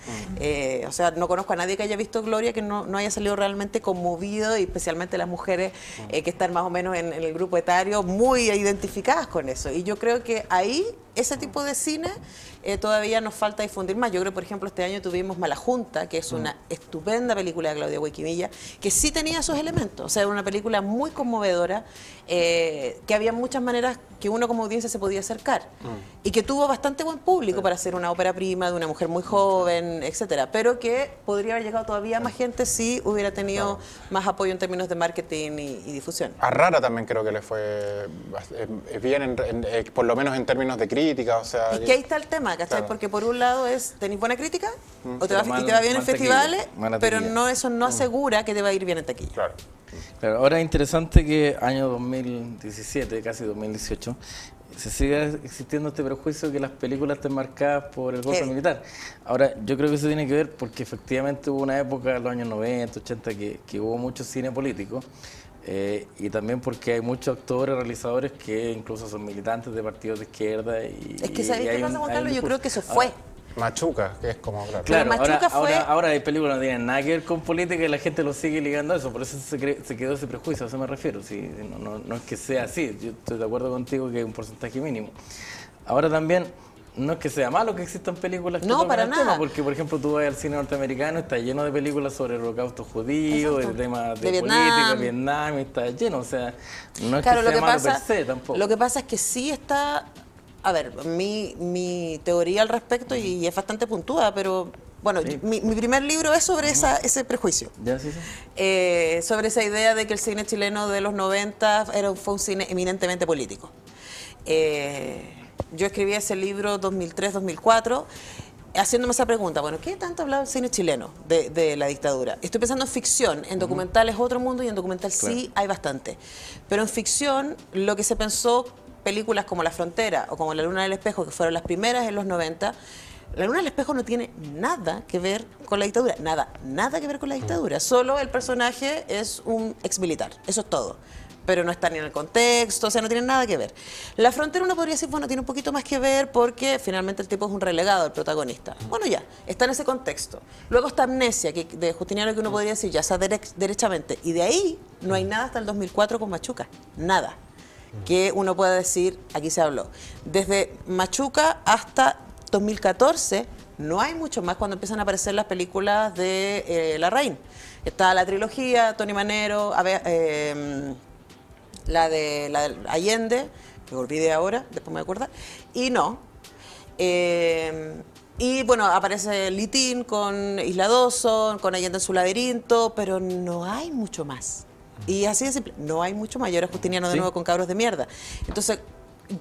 O sea, no conozco a nadie que haya visto Gloria que no haya salido realmente conmovido, y especialmente las mujeres que están más o menos en el grupo etario muy identificadas con eso. Y yo creo que ahí ese tipo de cine todavía nos falta difundir más. Yo creo, por ejemplo, este año tuvimos Mala Junta, que es una estupenda película de Claudia Guayquimilla, que sí tenía esos elementos. O sea, era una película muy conmovedora, que había muchas maneras que uno como audiencia se podía acercar. Y que tuvo bastante buen público para ser una ópera prima de una mujer muy joven, etcétera. Pero que podría haber llegado todavía más gente si hubiera tenido más apoyo en términos de marketing y difusión. A Rara también creo que le fue bien, por lo menos en términos de crítica. O sea, es que ahí está el tema, ¿cachai? Claro. Porque por un lado tenéis buena crítica, o te Pero y te va bien en festivales, mala pero taquilla. eso no asegura que te va a ir bien en taquilla. Claro. Claro, ahora es interesante que año 2017, casi 2018, se siga existiendo este prejuicio de que las películas estén marcadas por el golpe militar. Ahora, yo creo que eso tiene que ver porque efectivamente hubo una época, en los años 90, 80, que hubo mucho cine político, y también porque hay muchos actores, realizadores que incluso son militantes de partidos de izquierda. Es que ¿sabéis qué pasa, Juan Carlos? Yo creo que eso fue. Machuca, que es como... Claro, Machuca ahora hay películas que no tienen nada que ver con política y la gente lo sigue ligando a eso, por eso se quedó ese prejuicio, a eso me refiero. Sí, no es que sea así, yo estoy de acuerdo contigo que es un porcentaje mínimo. Ahora también, no es que sea malo que existan películas que no, toquen para el nada. tema, porque por ejemplo tú vas al cine norteamericano, está lleno de películas sobre el holocausto judío, de temas de política, Vietnam, está lleno, o sea, no es claro, que sea malo per se tampoco. Lo que pasa es que sí está... A ver, mi teoría al respecto, y es bastante puntuada, pero bueno, Sí. mi primer libro es sobre ese prejuicio. Ya, sí. Sobre esa idea de que el cine chileno de los 90 fue un cine eminentemente político. Yo escribí ese libro 2003-2004, haciéndome esa pregunta, bueno, ¿qué tanto hablaba el cine chileno de la dictadura? Estoy pensando en ficción, en documental es otro mundo y en documental sí hay bastante. Pero en ficción lo que se pensó, películas como La Frontera o como La Luna del Espejo, que fueron las primeras en los 90, La Luna del Espejo no tiene nada que ver con la dictadura, nada que ver con la dictadura, solo el personaje es un exmilitar, eso es todo. Pero no está ni en el contexto, o sea, no tiene nada que ver. La Frontera uno podría decir, bueno, tiene un poquito más que ver porque finalmente el tipo es un relegado, el protagonista. Bueno, ya, está en ese contexto. Luego está Amnesia, de Justiniano, que uno podría decir, ya está derechamente. Y de ahí no hay nada hasta el 2004 con Machuca, nada. Que uno pueda decir, aquí se habló. Desde Machuca hasta 2014, no hay mucho más cuando empiezan a aparecer las películas de Larraín. Está la trilogía, Tony Manero, la de Allende, que olvidé ahora, después me acuerdo, y no. Y bueno, aparece Litín con Isla Dawson, con Allende en su laberinto, pero no hay mucho más. Y así de simple, no hay mucho más. Y ahora Justiniano de nuevo con Cabros de Mierda. Entonces,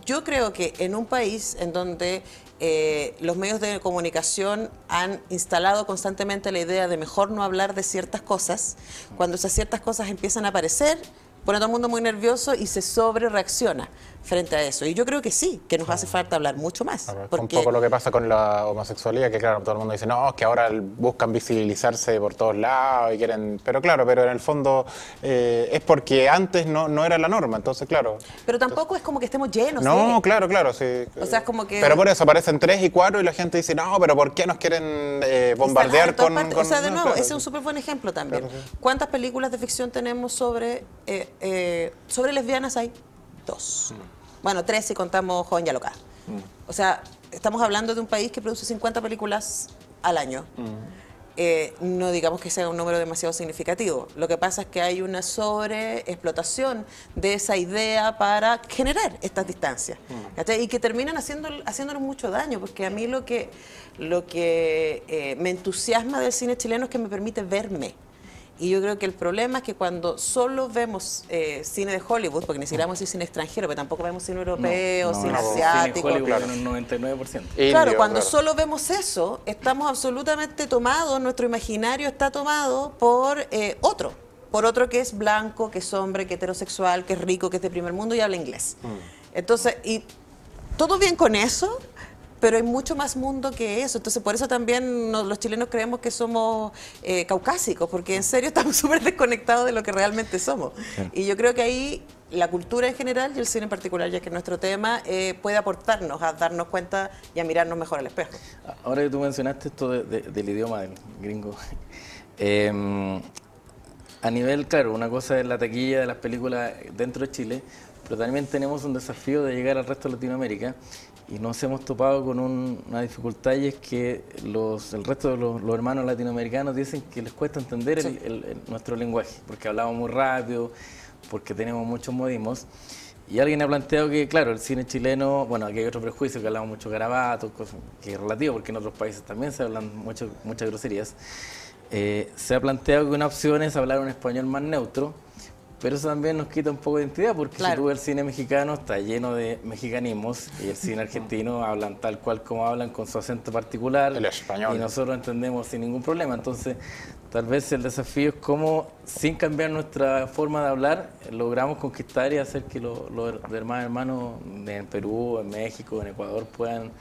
yo creo que en un país en donde los medios de comunicación han instalado constantemente la idea de mejor no hablar de ciertas cosas, cuando esas ciertas cosas empiezan a aparecer, pone a todo el mundo muy nervioso y se sobrereacciona frente a eso. Y yo creo que sí, que nos hace falta hablar mucho más. Un poco lo que pasa con la homosexualidad, que claro, todo el mundo dice, no, es que ahora buscan visibilizarse por todos lados y quieren... Pero claro, pero en el fondo es porque antes no era la norma, entonces claro. Pero tampoco es como que estemos llenos. No, ¿sí? claro, sí. O sea, es como que... Pero por eso aparecen 3 y 4 y la gente dice, no, pero ¿por qué nos quieren bombardear con...? O sea, de nuevo, claro, ese es un súper buen ejemplo también. Claro, sí. ¿Cuántas películas de ficción tenemos sobre lesbianas? Hay 2. Bueno, 3 si contamos Joven y Alocada. O sea, estamos hablando de un país que produce 50 películas al año. No digamos que sea un número demasiado significativo. Lo que pasa es que hay una sobreexplotación de esa idea para generar estas distancias. ¿Cachai? Y que terminan haciéndonos mucho daño, porque a mí lo que me entusiasma del cine chileno es que me permite verme. Y yo creo que el problema es que cuando solo vemos cine de Hollywood, porque ni siquiera vamos a decir cine extranjero, pero tampoco vemos cine europeo, cine asiático. Cine Hollywood en un 99%. Claro, cuando solo vemos eso, estamos absolutamente tomados, nuestro imaginario está tomado por otro que es blanco, que es hombre, que es heterosexual, que es rico, que es de primer mundo y habla inglés. Entonces, y todo bien con eso, pero hay mucho más mundo que eso. Entonces, por eso también los chilenos creemos que somos caucásicos, porque en serio estamos súper desconectados de lo que realmente somos. Sí. Y yo creo que ahí la cultura en general y el cine en particular, ya que es nuestro tema, puede aportarnos a darnos cuenta y a mirarnos mejor al espejo. Ahora que tú mencionaste esto del idioma del gringo, a nivel, claro, una cosa es la taquilla de las películas dentro de Chile, pero también tenemos un desafío de llegar al resto de Latinoamérica. Y nos hemos topado con una dificultad, y es que el resto de los hermanos latinoamericanos dicen que les cuesta entender nuestro lenguaje, porque hablamos muy rápido, porque tenemos muchos modismos. Y alguien ha planteado que, claro, el cine chileno, bueno, aquí hay otro prejuicio, que hablamos mucho garabatos, que es relativo, porque en otros países también se hablan muchas groserías. Se ha planteado que una opción es hablar un español más neutro, pero eso también nos quita un poco de identidad, porque si tú ves el cine mexicano está lleno de mexicanismos, y el cine argentino hablan tal cual como hablan, con su acento particular, el español, y nosotros entendemos sin ningún problema. Entonces, tal vez el desafío es cómo, sin cambiar nuestra forma de hablar, logramos conquistar y hacer que los hermanos en Perú, en México, en Ecuador puedan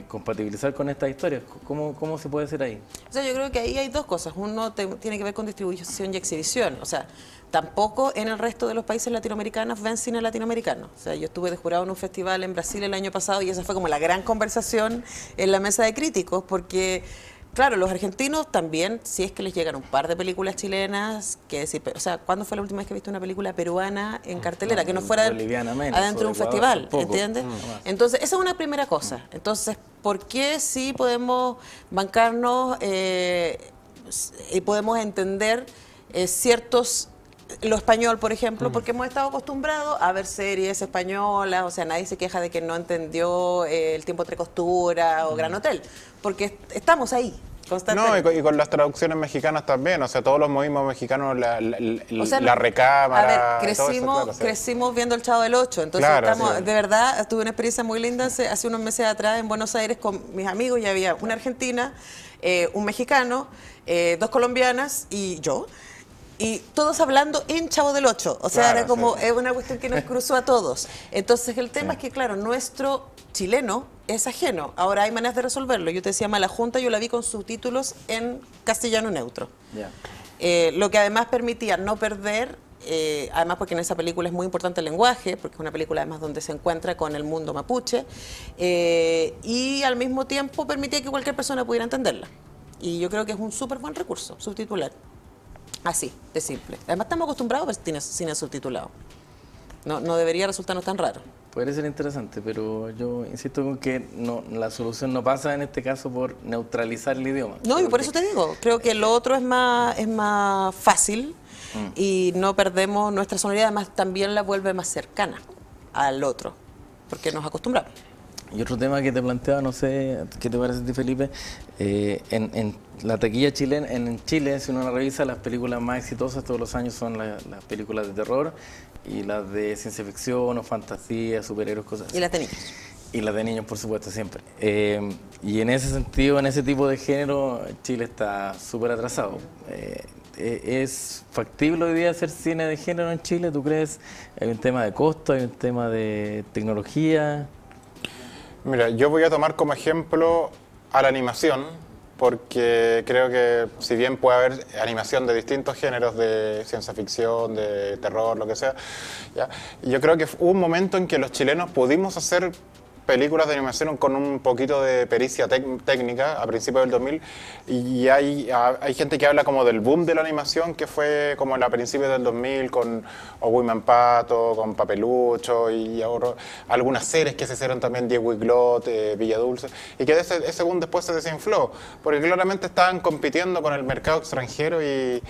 compatibilizar con estas historias. ¿Cómo se puede hacer ahí? O sea, yo creo que ahí hay dos cosas. Uno tiene que ver con distribución y exhibición. O sea, tampoco en el resto de los países latinoamericanos ven cine latinoamericano. O sea, yo estuve de jurado en un festival en Brasil el año pasado y esa fue como la gran conversación en la mesa de críticos, porque claro, los argentinos también, si es que les llegan un par de películas chilenas, que decir, o sea, ¿cuándo fue la última vez que viste una película peruana en cartelera? Que no fuera adentro de un festival, ¿entiendes? Entonces, esa es una primera cosa. Entonces, ¿por qué sí podemos bancarnos y podemos entender lo español, por ejemplo, porque hemos estado acostumbrados a ver series españolas, o sea, nadie se queja de que no entendió El tiempo entre costura o Gran Hotel, porque estamos ahí constantemente. No, y con las traducciones mexicanas también, o sea, todos los modismos mexicanos, la recámara... A ver, crecimos viendo El Chavo del Ocho, entonces de verdad, tuve una experiencia muy linda hace unos meses atrás en Buenos Aires con mis amigos, y había una argentina, un mexicano, 2 colombianas y yo. Y todos hablando en Chavo del Ocho, o sea, era como una cuestión que nos cruzó a todos. Entonces el tema es que, claro, nuestro chileno es ajeno. Ahora hay maneras de resolverlo. Yo te decía, Mala Junta, yo la vi con subtítulos en castellano neutro. Lo que además permitía no perder, además porque en esa película es muy importante el lenguaje, porque es una película además donde se encuentra con el mundo mapuche, y al mismo tiempo permitía que cualquier persona pudiera entenderla. Y yo creo que es un súper buen recurso, subtitular. Así, de simple. Además estamos acostumbrados a ver cine subtitulado. No debería resultarnos tan raro. Podría ser interesante, pero yo insisto con que la solución no pasa en este caso por neutralizar el idioma. No, y por eso te digo, creo que lo otro es más fácil y no perdemos nuestra sonoridad, además también la vuelve más cercana al otro, porque nos acostumbramos. Y otro tema que te planteaba, no sé, ¿qué te parece a ti, Felipe? En la taquilla chilena, en Chile, si uno la revisa, las películas más exitosas todos los años son las películas de terror y las de ciencia ficción o fantasía, superhéroes, cosas así. Y las de niños. Y las de niños, por supuesto, siempre. Y en ese sentido, en ese tipo de género, Chile está súper atrasado. ¿Es factible hoy día hacer cine de género en Chile? ¿Tú crees? ¿Hay un tema de costo? ¿Hay un tema de tecnología? Mira, yo voy a tomar como ejemplo a la animación, porque creo que si bien puede haber animación de distintos géneros, de ciencia ficción, de terror, lo que sea, ¿ya? Yo creo que hubo un momento en que los chilenos pudimos hacer películas de animación con un poquito de pericia técnica a principios del 2000, y hay gente que habla como del boom de la animación que fue como a principios del 2000 con Oguiman Pato, con Papelucho y ahora algunas series que se hicieron también, Diego Iglot, Villa Dulce, y que ese boom después se desinfló, porque claramente estaban compitiendo con el mercado extranjero y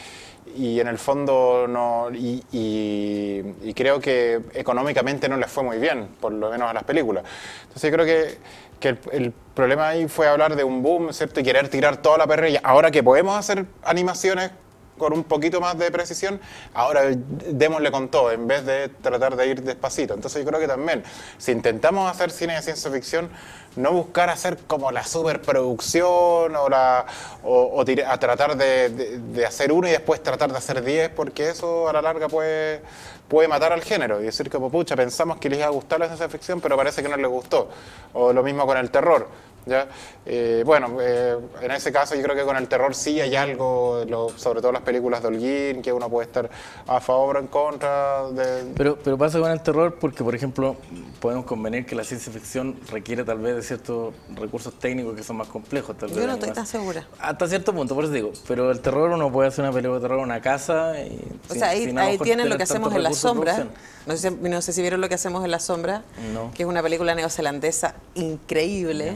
en el fondo no, y creo que económicamente no les fue muy bien, por lo menos a las películas. Entonces yo creo que el problema ahí fue hablar de un boom, ¿cierto? Y querer tirar toda la perrilla. Ahora que podemos hacer animaciones con un poquito más de precisión, ahora démosle con todo, en vez de tratar de ir despacito. Entonces yo creo que también, si intentamos hacer cine de ciencia ficción, no buscar hacer como la superproducción o a tratar de hacer uno y después tratar de hacer 10, porque eso a la larga puede matar al género y decir que, pucha, pensamos que les iba a gustar la ciencia ficción, pero parece que no les gustó. O lo mismo con el terror. ¿Ya? En ese caso yo creo que con el terror sí hay algo, sobre todo las películas de Holguín, que uno puede estar a favor o en contra de... Pero pasa con el terror porque, por ejemplo, podemos convenir que la ciencia ficción requiere tal vez de ciertos recursos técnicos que son más complejos. Tal vez Yo no estoy tan segura. Hasta cierto punto, por eso digo, pero el terror uno puede hacer una película de terror en una casa y o sea, ahí tienen lo que hacemos en La Sombra. No sé si vieron Lo que hacemos en La Sombra, no. Que es una película neozelandesa increíble,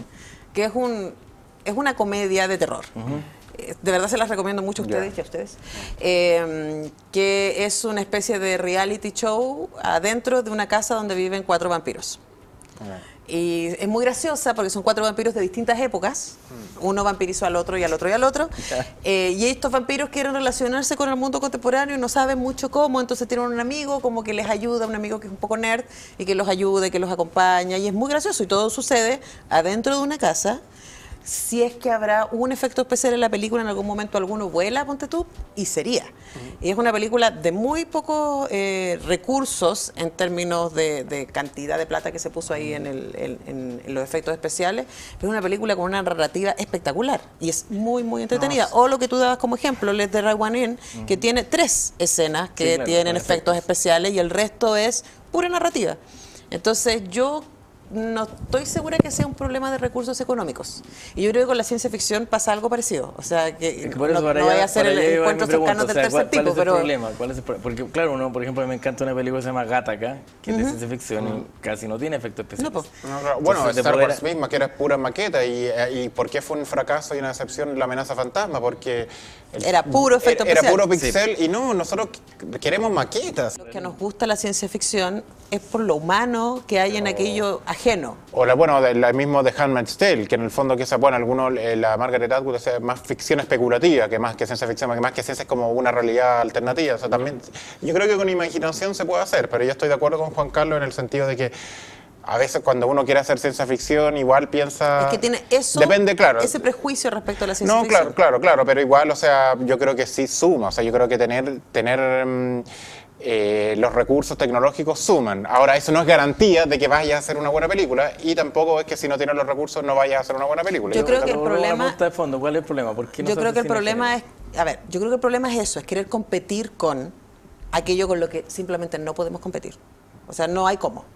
que es una comedia de terror. De verdad se las recomiendo mucho a ustedes y a ustedes. Que es una especie de reality show adentro de una casa donde viven 4 vampiros. Y es muy graciosa porque son 4 vampiros de distintas épocas. Uno vampirizó al otro y al otro y al otro. Y estos vampiros quieren relacionarse con el mundo contemporáneo y no saben mucho cómo. Entonces tienen un amigo como que les ayuda, un amigo que es un poco nerd y que los ayuda y que los acompaña. Y es muy gracioso y todo sucede adentro de una casa. Si es que habrá un efecto especial en la película, en algún momento alguno vuela, ponte tú, y sería. Y es una película de muy pocos recursos en términos de cantidad de plata que se puso ahí en los efectos especiales, pero es una película con una narrativa espectacular y es muy, muy entretenida. O lo que tú dabas como ejemplo, Let the Right One In, que tiene 3 escenas que tienen efectos especiales y el resto es pura narrativa. Entonces yo no estoy segura que sea un problema de recursos económicos. Y yo creo que con la ciencia ficción pasa algo parecido. O sea, que no vaya a ser el encuentro cercano del tercer tipo. ¿Cuál es el problema? Porque, claro, uno, por ejemplo, me encanta una película que se llama Gattaca, que es de ciencia ficción y casi no tiene efectos especiales. Bueno, Star Wars misma, que era pura maqueta. ¿Y por qué fue un fracaso y una decepción La Amenaza Fantasma? Porque era puro efecto especial. Era puro pixel y no, nosotros queremos maquetas. Lo que nos gusta la ciencia ficción es por lo humano que hay en aquello ajeno. O la mismo de Handmaid's Tale, que en el fondo la Margaret Atwood es más ficción especulativa que más que ciencia ficción, que más que ciencia es como una realidad alternativa. O sea, también, yo creo que con imaginación se puede hacer, pero yo estoy de acuerdo con Juan Carlos en el sentido de que a veces cuando uno quiere hacer ciencia ficción igual piensa... Es que tiene eso, depende, claro, ese prejuicio respecto a la ciencia ficción. No, claro, pero igual, o sea, yo creo que sí suma. O sea, yo creo que tener los recursos tecnológicos suman. Ahora, eso no es garantía de que vayas a hacer una buena película y tampoco es que si no tienes los recursos no vayas a hacer una buena película. Yo creo que el problema... de fondo, ¿cuál es el problema? ¿Por qué no yo creo que el problema es... A ver, yo creo que el problema es eso, es querer competir con aquello con lo que simplemente no podemos competir. O sea, no hay cómo.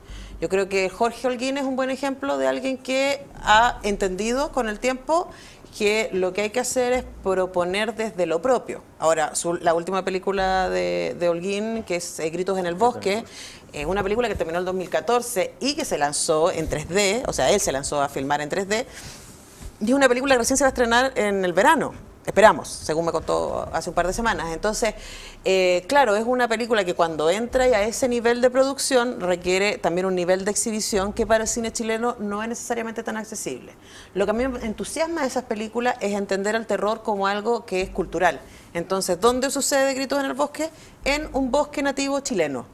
Yo creo que Jorge Holguín es un buen ejemplo de alguien que ha entendido con el tiempo que lo que hay que hacer es proponer desde lo propio. Ahora, la última película de Holguín, que es Gritos en el Bosque, es una película que terminó en el 2014 y que se lanzó en 3D, o sea, él se lanzó a filmar en 3D, y es una película que recién se va a estrenar en el verano. Esperamos, según me contó hace un par de semanas. Entonces, claro, es una película que cuando entra a ese nivel de producción requiere también un nivel de exhibición que para el cine chileno no es necesariamente tan accesible. Lo que a mí me entusiasma de esas películas es entender el terror como algo que es cultural. Entonces, ¿dónde sucede Gritos en el Bosque? En un bosque nativo chileno.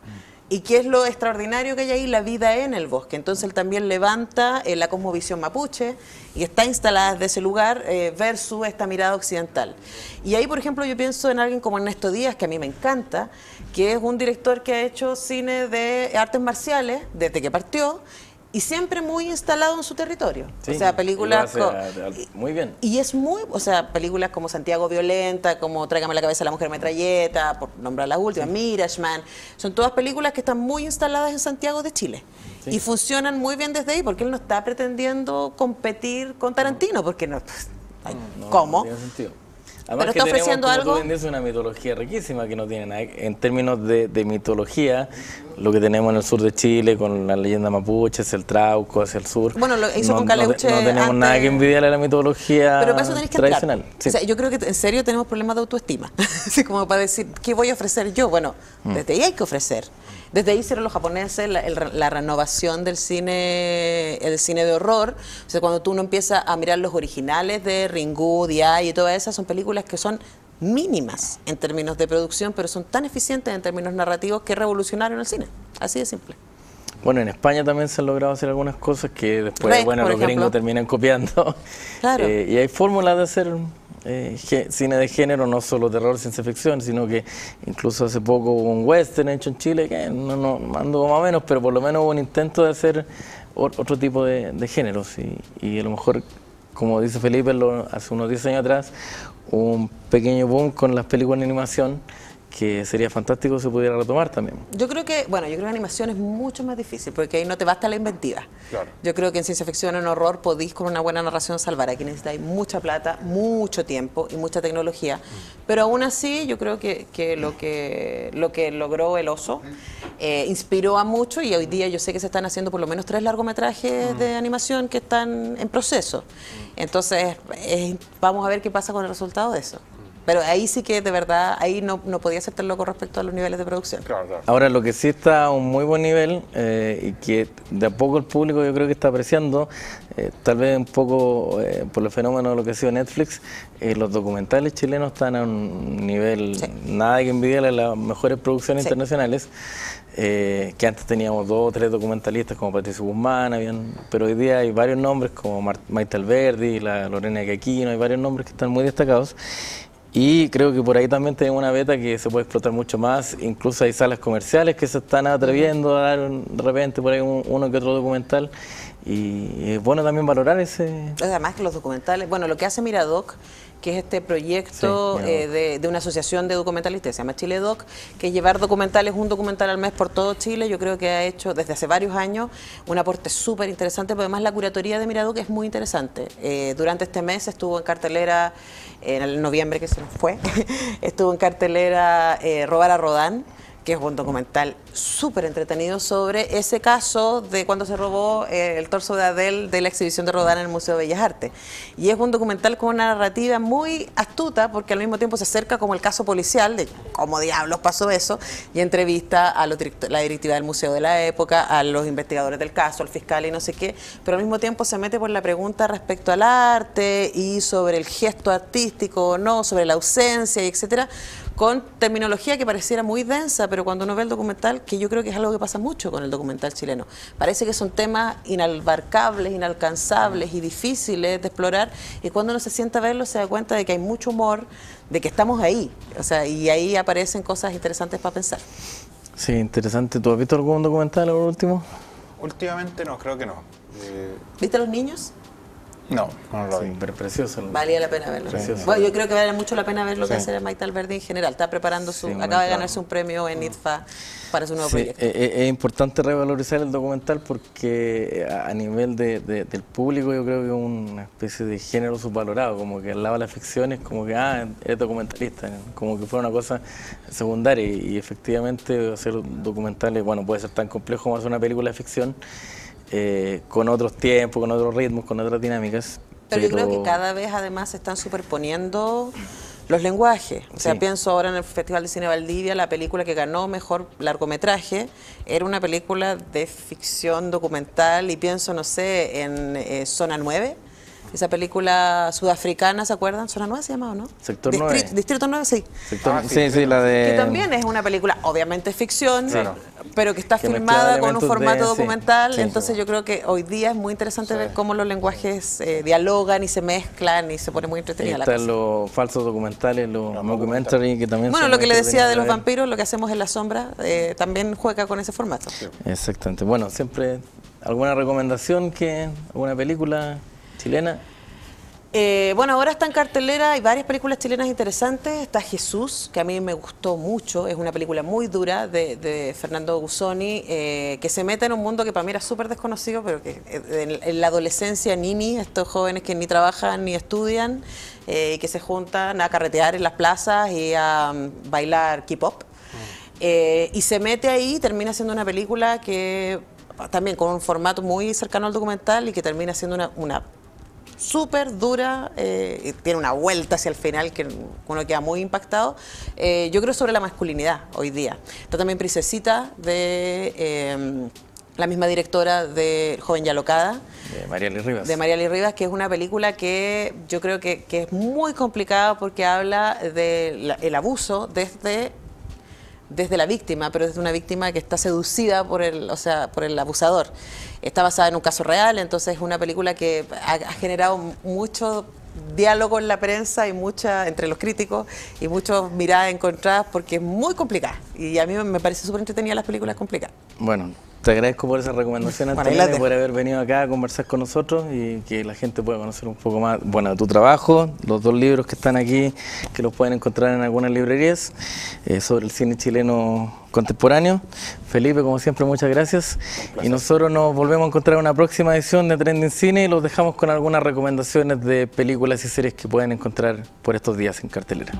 ¿Y qué es lo extraordinario que hay ahí? La vida en el bosque. Entonces él también levanta la cosmovisión mapuche y está instalada desde ese lugar versus esta mirada occidental. Y ahí, por ejemplo, yo pienso en alguien como Ernesto Díaz, que a mí me encanta, que es un director que ha hecho cine de artes marciales desde que partió, y siempre muy instalado en su territorio. Sí, o sea, películas... muy bien. Y es muy... O sea, películas como Santiago Violenta, como Tráigame la cabeza a la mujer metralleta, por nombrar las últimas, Mirage-Man, son todas películas que están muy instaladas en Santiago de Chile. Sí. Y funcionan muy bien desde ahí, porque él no está pretendiendo competir con Tarantino, porque no... ¿Cómo? No tiene sentido. Además, pero está que ofreciendo tenemos, como algo. tú vendes, una mitología riquísima que no tiene nada. En términos de mitología, lo que tenemos en el sur de Chile, con la leyenda mapuche, hacia el Trauco, hacia el sur. Bueno, lo hizo con Caleuche. No tenemos antes, nada que envidiarle a la mitología pero para eso tenés que tradicional. Sí. O sea, yo creo que en serio tenemos problemas de autoestima. Así como para decir, ¿qué voy a ofrecer yo? Bueno, desde ahí hay que ofrecer. Desde ahí hicieron los japoneses la renovación del cine de horror. O sea, cuando tú uno empieza a mirar los originales de Ringu, Diay y todas esas, son películas que son mínimas en términos de producción, pero son tan eficientes en términos narrativos que revolucionaron el cine. Así de simple. Bueno, en España también se han logrado hacer algunas cosas que después, los gringos terminan copiando. Claro. Y hay fórmulas de hacer cine de género, no solo terror, ciencia ficción, sino que incluso hace poco hubo un western hecho en Chile, que no ando más o menos, pero por lo menos hubo un intento de hacer otro tipo de géneros. Y a lo mejor, como dice Felipe, hace unos 10 años atrás, un pequeño boom con las películas de animación, que sería fantástico si se pudiera retomar también. Yo creo que animación es mucho más difícil, porque ahí no te basta la inventiva. Claro. Yo creo que en ciencia ficción, en horror, podéis con una buena narración salvar. Aquí necesitáis mucha plata, mucho tiempo y mucha tecnología. Pero aún así, yo creo que lo que logró El Oso inspiró a mucho, y hoy día yo sé que se están haciendo por lo menos 3 largometrajes de animación que están en proceso. Entonces, vamos a ver qué pasa con el resultado de eso. Pero ahí sí que de verdad, ahí no podía ser tan loco respecto a los niveles de producción. Claro, claro. Ahora, lo que sí está a un muy buen nivel y que de a poco el público yo creo que está apreciando, tal vez un poco por el fenómeno de lo que ha sido Netflix, los documentales chilenos están a un nivel nada que envidiarle a las mejores producciones internacionales. Que antes teníamos 2 o 3 documentalistas como Patricio Guzmán, pero hoy día hay varios nombres como Maite Alberdi, la Lorena Caquino, hay varios nombres que están muy destacados. Y creo que por ahí también tenemos una beta que se puede explotar mucho más. Incluso hay salas comerciales que se están atreviendo a dar de repente por ahí uno que otro documental. Y es bueno también valorar ese... Además que los documentales, bueno, lo que hace Miradoc, que es este proyecto de una asociación de documentalistas, se llama Chile Doc, que es llevar documentales, un documental al mes por todo Chile. Yo creo que ha hecho desde hace varios años un aporte súper interesante, pero además la curatoría de Miradoc es muy interesante. Durante este mes estuvo en cartelera, en el noviembre que se nos fue, estuvo en cartelera Robar a Rodán, que es un documental súper entretenido sobre ese caso de cuando se robó el torso de Adele de la exhibición de Rodin en el Museo de Bellas Artes. Y es un documental con una narrativa muy astuta, porque al mismo tiempo se acerca como el caso policial de cómo diablos pasó eso, y entrevista a la directiva del museo de la época, a los investigadores del caso, al fiscal y no sé qué, pero al mismo tiempo se mete por la pregunta respecto al arte y sobre el gesto artístico o no, sobre la ausencia, y etcétera, con terminología que pareciera muy densa, pero cuando uno ve el documental, que yo creo que es algo que pasa mucho con el documental chileno, parece que son temas inabarcables, inalcanzables y difíciles de explorar, y cuando uno se sienta a verlo se da cuenta de que hay mucho humor, de que estamos ahí, o sea, y ahí aparecen cosas interesantes para pensar. Sí, interesante. ¿Tú has visto algún documental por último? Últimamente no, creo que no. ¿Viste a los niños? No, no lo vi. Sí, pero precioso. Valía la pena verlo. Precioso. Bueno, yo creo que vale mucho la pena ver lo que Sí. hace Maite Alberdi en general. Está preparando Sí, muy acaba de claro. ganarse un premio en IDFA para su nuevo Sí, proyecto. es importante revalorizar el documental porque a nivel del público yo creo que es una especie de género subvalorado, como que al lado de la ficción es como que, eres documentalista, como que fue una cosa secundaria y efectivamente hacer documentales, bueno, puede ser tan complejo como hacer una película de ficción con otros tiempos, con otros ritmos, con otras dinámicas. Pero yo creo que cada vez además se están superponiendo los lenguajes. O sea, Sí. pienso ahora en el Festival de Cine Valdivia, la película que ganó mejor largometraje era una película de ficción documental, y pienso, no sé, en Zona 9, esa película sudafricana, ¿se acuerdan? ¿Zona 9 se llama o no? Sector 9. Distrito 9, sí. Sí, la de... Que también es una película, obviamente ficción, Claro. pero que está Que filmada mezclaba con un elementos formato sí, documental. sí. Entonces yo creo que hoy día es muy interesante ver cómo los lenguajes dialogan y se mezclan y se pone muy Ahí entretenida la están cosa. los falsos documentales, los mockumentary, que también Bueno, son lo muy que le decía de los entretenidos ver. vampiros, lo que hacemos en la sombra, también juega con ese formato. Exactamente. Bueno, siempre, ¿alguna recomendación, alguna película chilena? Bueno, ahora está en cartelera, hay varias películas chilenas interesantes. Está Jesús, que a mí me gustó mucho, es una película muy dura de Fernando Busoni, que se mete en un mundo que para mí era súper desconocido, pero que en la adolescencia, Nini, estos jóvenes que ni trabajan ni estudian, que se juntan a carretear en las plazas y a bailar K-pop. Y se mete ahí, termina siendo una película que también con un formato muy cercano al documental y que termina siendo una súper dura, y tiene una vuelta hacia el final que uno queda muy impactado. Yo creo sobre la masculinidad hoy día. Está también Princesita, de la misma directora de Joven y Alocada, De Mariali Rivas. de Mariali Rivas, que es una película que yo creo que es muy complicada porque habla del abuso desde la víctima, pero desde una víctima que está seducida por el abusador. Está basada en un caso real, entonces es una película que ha generado mucho diálogo en la prensa y entre los críticos y muchas miradas encontradas porque es muy complicada. Y a mí me parece súper entretenida las películas complicadas. Bueno, te agradezco por esa recomendación, Bueno, ahí Antonella, las dejo. por haber venido acá a conversar con nosotros y que la gente pueda conocer un poco más, bueno, de tu trabajo, los 2 libros que están aquí, que los pueden encontrar en algunas librerías, sobre el cine chileno contemporáneo. Felipe, como siempre, muchas gracias. Y nosotros nos volvemos a encontrar en una próxima edición de Trending Cine y los dejamos con algunas recomendaciones de películas y series que pueden encontrar por estos días en cartelera.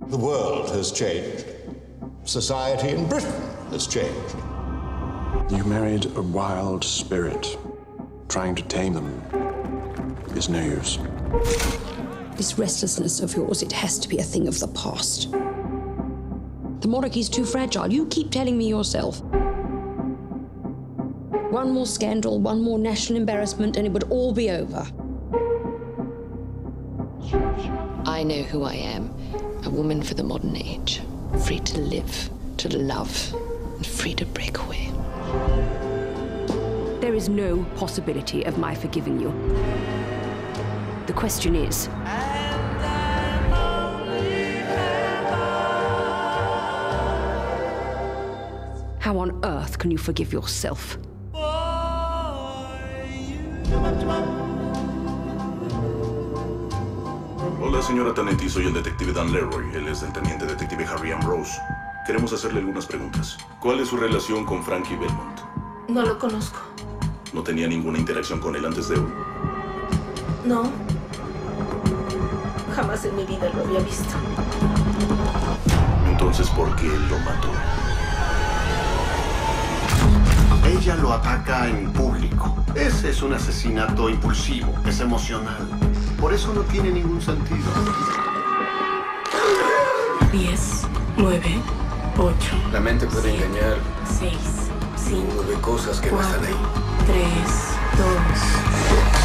The world has changed. Society in Britain has changed. You married a wild spirit. Trying to tame them is no use. This restlessness of yours, it has to be a thing of the past. The monarchy's too fragile. You keep telling me yourself. One more scandal, one more national embarrassment, and it would all be over. I know who I am. A woman for the modern age. Free to live, to love, and free to break away. There is no possibility of my forgiving you. The question is, how on earth can you forgive yourself? Hola, señora Tanetti, soy el detective Dan Leroy. Él es el teniente detective Harry Ambrose. Queremos hacerle algunas preguntas. ¿Cuál es su relación con Frankie Belmont? No lo conozco. ¿No tenía ninguna interacción con él antes de hoy? No. Jamás en mi vida lo había visto. Entonces, ¿por qué él lo mató? Ella lo ataca en público. Ese es un asesinato impulsivo, es emocional. Por eso no tiene ningún sentido. 10, 9, 8. La mente puede engañar. 6, 5. Uno ve cosas que no están ahí. 3, 2.